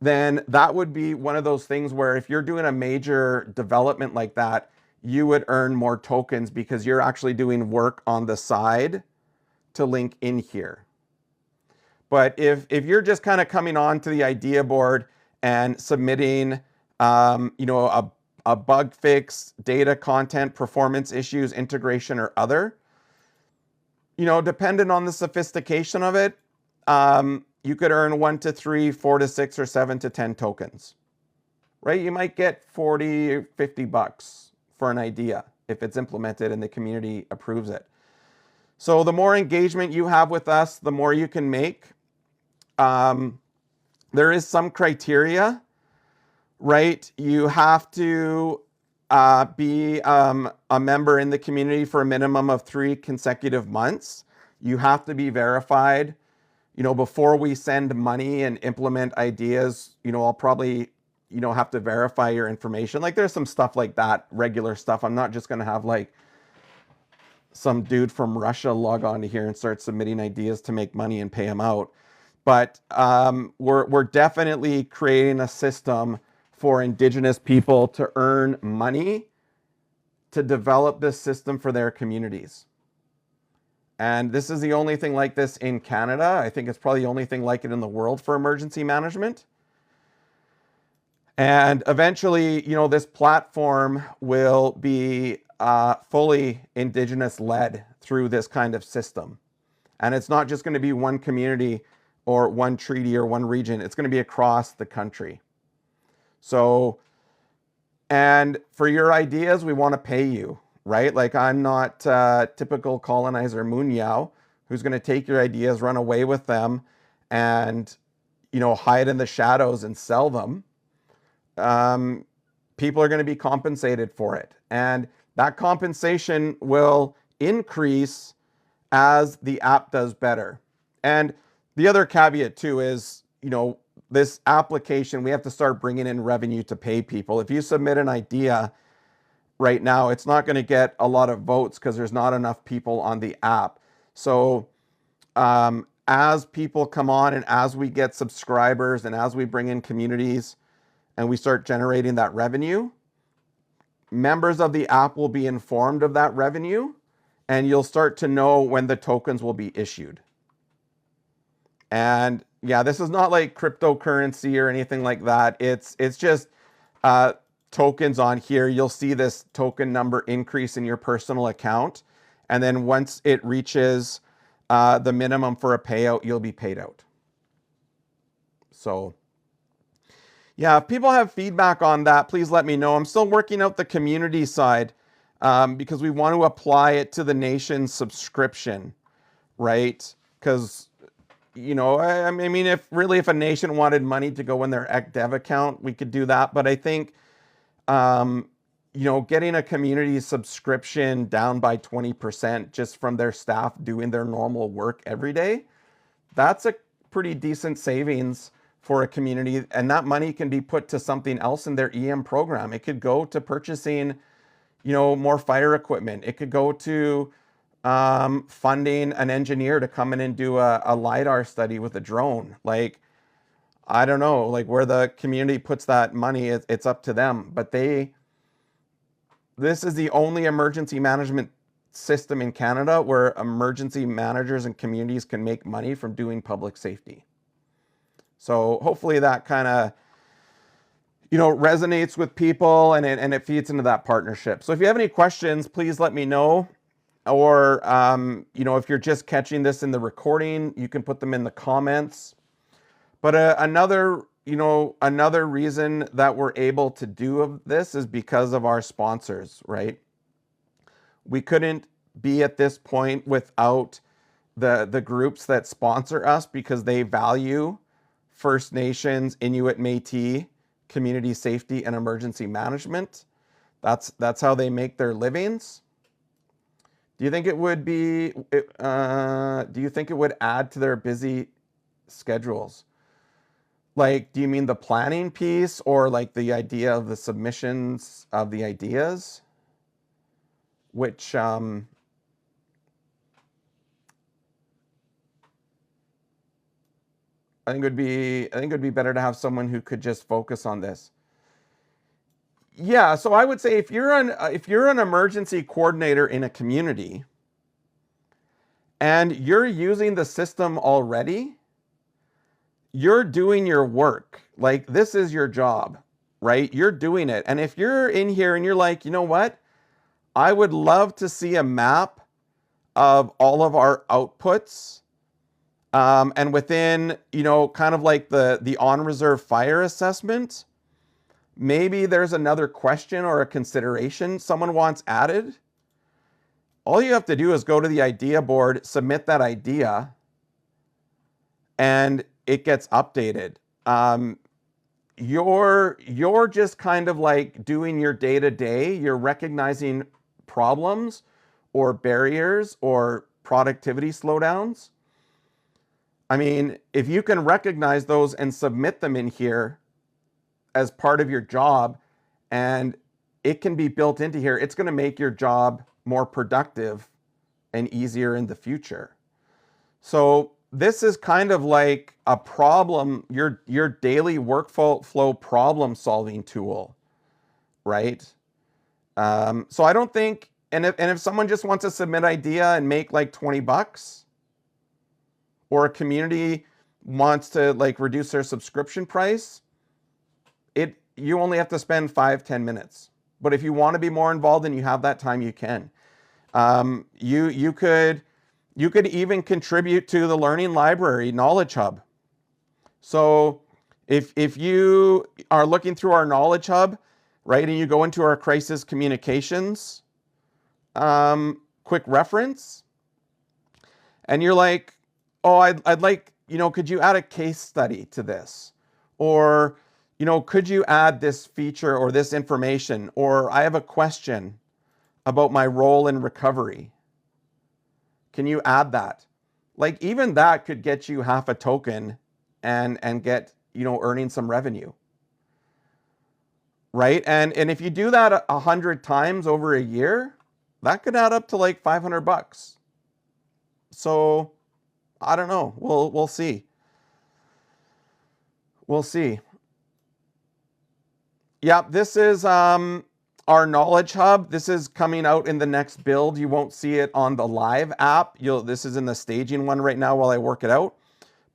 then that would be one of those things where if you're doing a major development like that, you would earn more tokens because you're actually doing work on the side to link in here. But if you're just kind of coming on to the idea board and submitting, you know, a bug fix, data content, performance issues, integration, or other, you know, depending on the sophistication of it, you could earn 1 to 3, 4 to 6, or 7 to 10 tokens, right? You might get 40 or 50 bucks for an idea if it's implemented and the community approves it. So the more engagement you have with us, the more you can make. There is some criteria, right? You have to be a member in the community for a minimum of 3 consecutive months. You have to be verified. You know, before we send money and implement ideas, you know, I'll probably, you know, have to verify your information. Like there's some stuff like that, regular stuff. I'm not just going to have like some dude from Russia log on to here and start submitting ideas to make money and pay him out. But we're definitely creating a system for Indigenous people to earn money to develop this system for their communities. And this is the only thing like this in Canada. I think it's probably the only thing like it in the world for emergency management. And eventually, you know, this platform will be fully Indigenous led through this kind of system. And it's not just going to be one community or one treaty or one region. It's going to be across the country. So, and for your ideas, we want to pay you. right? Like I'm not typical colonizer Munyao who's going to take your ideas, run away with them, and hide in the shadows and sell them. Um, People are going to be compensated for it, and that compensation will increase as the app does better. And the other caveat too is, this application, we have to start bringing in revenue to pay people. If you submit an idea right now, it's not going to get a lot of votes because there's not enough people on the app. So as people come on and as we get subscribers and as we bring in communities and we start generating that revenue, members of the app will be informed of that revenue, and you'll start to know when the tokens will be issued. And yeah, this is not like cryptocurrency or anything like that. It's just tokens on here. You'll see this token number increase in your personal account. And then once it reaches the minimum for a payout, you'll be paid out. So yeah, if people have feedback on that, please let me know. I'm still working out the community side because we want to apply it to the nation's subscription, right? Because, I mean, if a nation wanted money to go in their ECDev account, we could do that. But I think, getting a community subscription down by 20% just from their staff doing their normal work every day, that's a pretty decent savings for a community, and that money can be put to something else in their EM program. It could go to purchasing, more fire equipment. It could go to funding an engineer to come in and do a LiDAR study with a drone. Like, I don't know, like where the community puts that money, it's up to them. But this is the only emergency management system in Canada where emergency managers and communities can make money from doing public safety. So hopefully that kind of, resonates with people and it feeds into that partnership. So if you have any questions, please let me know. Or, if you're just catching this in the recording, you can put them in the comments. But another reason that we're able to do this is because of our sponsors, right? We couldn't be at this point without the groups that sponsor us because they value First Nations, Inuit, Métis, community safety and emergency management. That's how they make their livings. Do you think it would add to their busy schedules? Like, do you mean the planning piece or like the idea of the submissions of the ideas? Which I think it would be better to have someone who could just focus on this. Yeah, so I would say if you're an emergency coordinator in a community and you're using the system already, you're doing your work. Like, this is your job, right? You're doing it. And if you're in here and you're like, you know what? I would love to see a map of all of our outputs. And within, kind of like the on-reserve fire assessment, maybe there's another question or a consideration someone wants added. All you have to do is go to the idea board, submit that idea, and it gets updated. You're just kind of like doing your day-to-day. You're recognizing problems or barriers or productivity slowdowns. I mean, if you can recognize those and submit them in here as part of your job, and it can be built into here, it's going to make your job more productive and easier in the future. So this is kind of like a problem, your daily workflow problem solving tool, right? So I don't think, and if someone just wants to submit idea and make like $20, or a community wants to like reduce their subscription price, you only have to spend 5-10 minutes. But if you want to be more involved and you have that time, you can. You could even contribute to the Learning Library Knowledge Hub. So if you are looking through our Knowledge Hub, right, and you go into our crisis communications, quick reference, and you're like, oh, I'd like, could you add a case study to this? Or, could you add this feature or this information? Or I have a question about my role in recovery. Can you add that? Like, even that could get you half a token and get, earning some revenue. Right? And if you do that 100 times over a year, that could add up to like $500. So I don't know. We'll see. We'll see. Yeah, this is our knowledge hub. This is coming out in the next build. You won't see it on the live app. This is in the staging one right now while I work it out.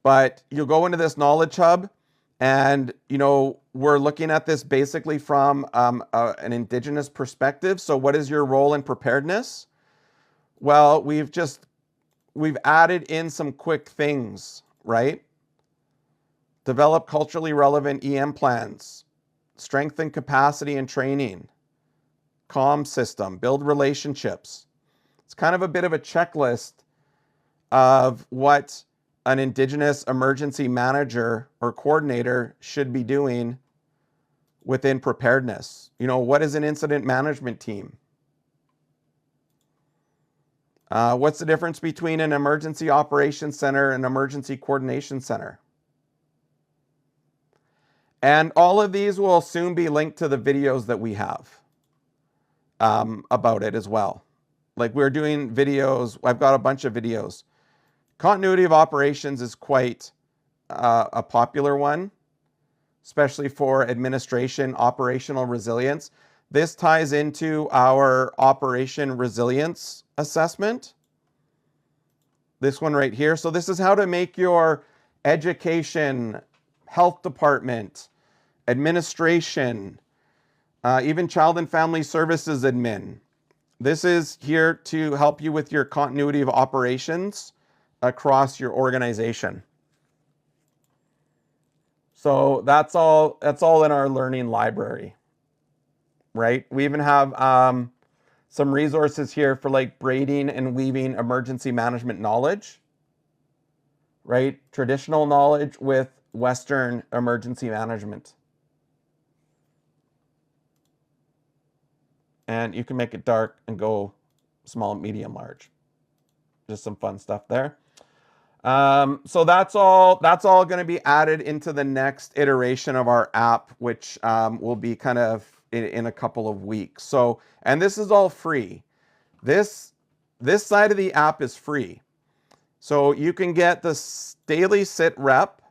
But you'll go into this knowledge hub, and we're looking at this basically from an Indigenous perspective. So what is your role in preparedness? Well, we've added in some quick things, right? Develop culturally relevant EM plans, strengthen capacity and training, comm system, build relationships. It's kind of a bit of a checklist of what an Indigenous emergency manager or coordinator should be doing within preparedness. What is an incident management team? What's the difference between an emergency operations center and an emergency coordination center? And all of these will soon be linked to the videos that we have about it as well. Like, we're doing videos. I've got a bunch of videos. Continuity of operations is quite a popular one, especially for administration, operational resilience. This ties into our operation resilience assessment. This one right here. So this is how to make your education, health department, administration, even child and family services admin. This is here to help you with your continuity of operations across your organization. So that's all in our learning library, right? We even have some resources here for like braiding and weaving emergency management knowledge, right? Traditional knowledge with Western emergency management. And you can make it dark and go small, medium, large. Just some fun stuff there. So that's all going to be added into the next iteration of our app, which will be kind of in a couple of weeks. So, and this is all free. This side of the app is free. So you can get the daily sit rep.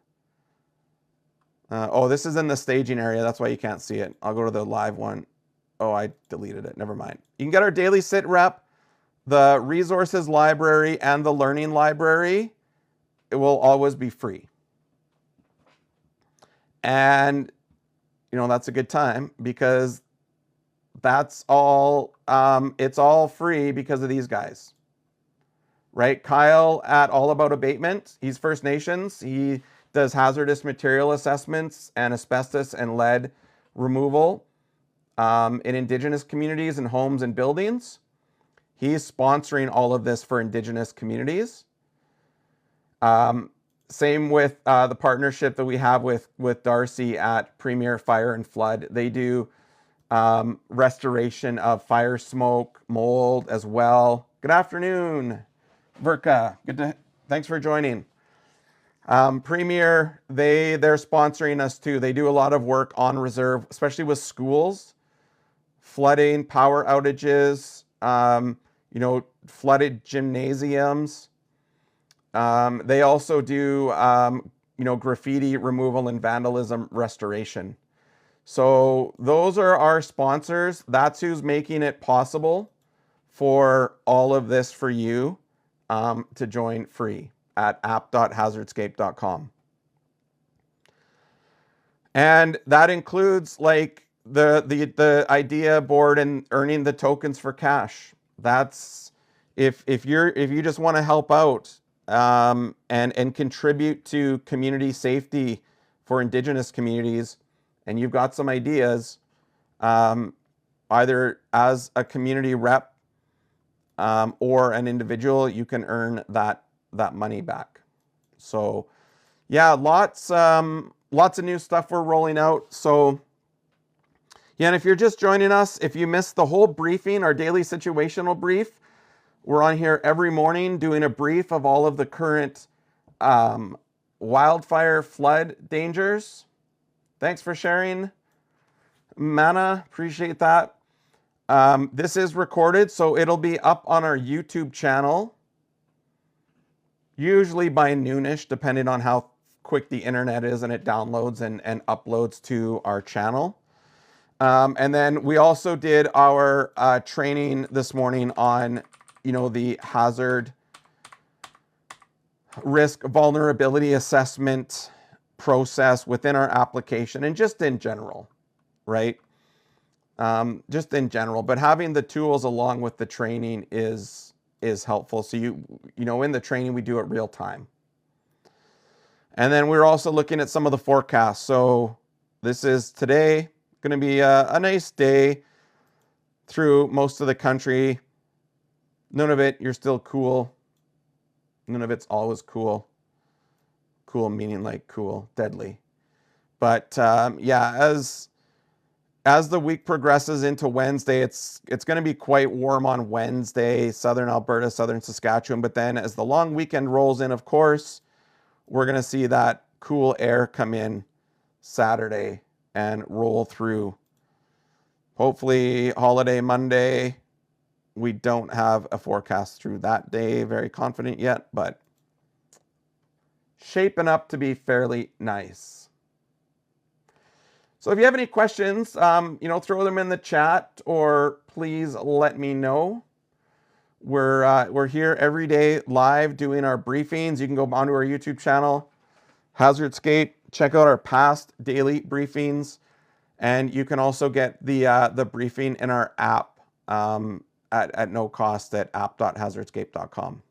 Oh, this is in the staging area. That's why you can't see it. I'll go to the live one. Oh, I deleted it. Never mind. You can get our daily sit rep, the resources library, and the learning library. It will always be free. And, that's a good time because that's all, it's all free because of these guys, right? Kyle at All About Abatement, he's First Nations. He does hazardous material assessments and asbestos and lead removal in Indigenous communities and homes and buildings. He's sponsoring all of this for Indigenous communities. Same with the partnership that we have with Darcy at Premier Fire and Flood. They do restoration of fire smoke, mold as well. Good afternoon, Verka. Thanks for joining. Premier, they're sponsoring us too. They do a lot of work on reserve, especially with schools, flooding, power outages, flooded gymnasiums. They also do, graffiti removal and vandalism restoration. So those are our sponsors. That's who's making it possible for all of this for you to join free at app.hazardscape.com. And that includes like the idea board and earning the tokens for cash. That's if you just want to help out and contribute to community safety for Indigenous communities, and you've got some ideas, either as a community rep or an individual, you can earn that money back. So yeah, lots of new stuff we're rolling out. So yeah, and if you're just joining us, if you missed the whole briefing, our daily situational brief, we're on here every morning doing a brief of all of the current wildfire flood dangers. Thanks for sharing, Mana. Appreciate that. This is recorded, so it'll be up on our YouTube channel, usually by noonish, depending on how quick the internet is and it downloads and uploads to our channel. And then we also did our training this morning on, the hazard risk vulnerability assessment process within our application and just in general, right? Just in general, but having the tools along with the training is helpful. So in the training, we do it real time. And then we're also looking at some of the forecasts. So this is today going to be a nice day through most of the country. None of it, you're still cool. None of it's always cool. Cool meaning like cool, deadly. But yeah, as the week progresses into Wednesday, it's going to be quite warm on Wednesday, southern Alberta, southern Saskatchewan. But then as the long weekend rolls in, of course, we're going to see that cool air come in Saturday and roll through. Hopefully, holiday Monday, we don't have a forecast through that day. Very confident yet, but shaping up to be fairly nice. So if you have any questions, throw them in the chat or please let me know. We're here every day live doing our briefings. You can go onto our YouTube channel, Hazardscape, check out our past daily briefings, and you can also get the briefing in our app at no cost at app.hazardscape.com.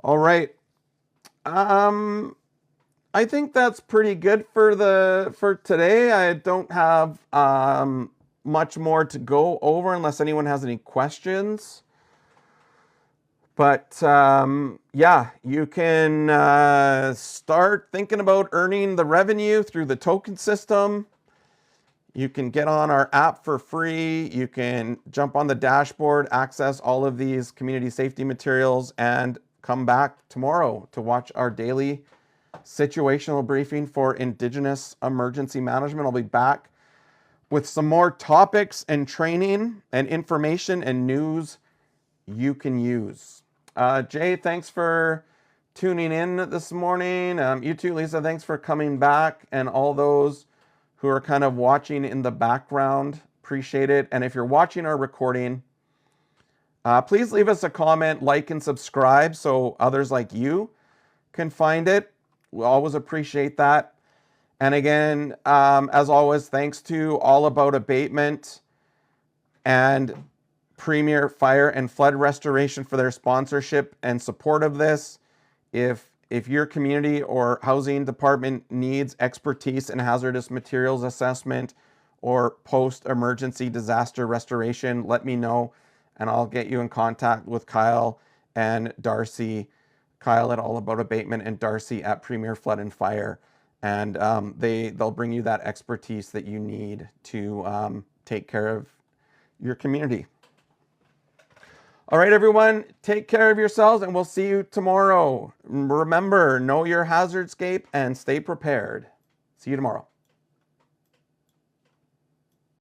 All right. I think that's pretty good for today. I don't have much more to go over unless anyone has any questions. But yeah, you can start thinking about earning the revenue through the token system. You can get on our app for free. You can jump on the dashboard, access all of these community safety materials, and come back tomorrow to watch our daily situational briefing for Indigenous Emergency Management. I'll be back with some more topics and training and information and news you can use. Jay, thanks for tuning in this morning. You too, Lisa, thanks for coming back. And all those who are kind of watching in the background, appreciate it. And if you're watching our recording, please leave us a comment, like, and subscribe so others like you can find it. We always appreciate that. And again, as always, thanks to All About Abatement and Premier Fire and Flood Restoration for their sponsorship and support of this. If your community or housing department needs expertise in hazardous materials assessment or post-emergency disaster restoration, let me know and I'll get you in contact with Kyle and Darcy. Kyle at All About Abatement and Darcy at Premier Flood and Fire. And they'll bring you that expertise that you need to take care of your community. All right, everyone, take care of yourselves and we'll see you tomorrow. Remember, know your hazardscape and stay prepared. See you tomorrow.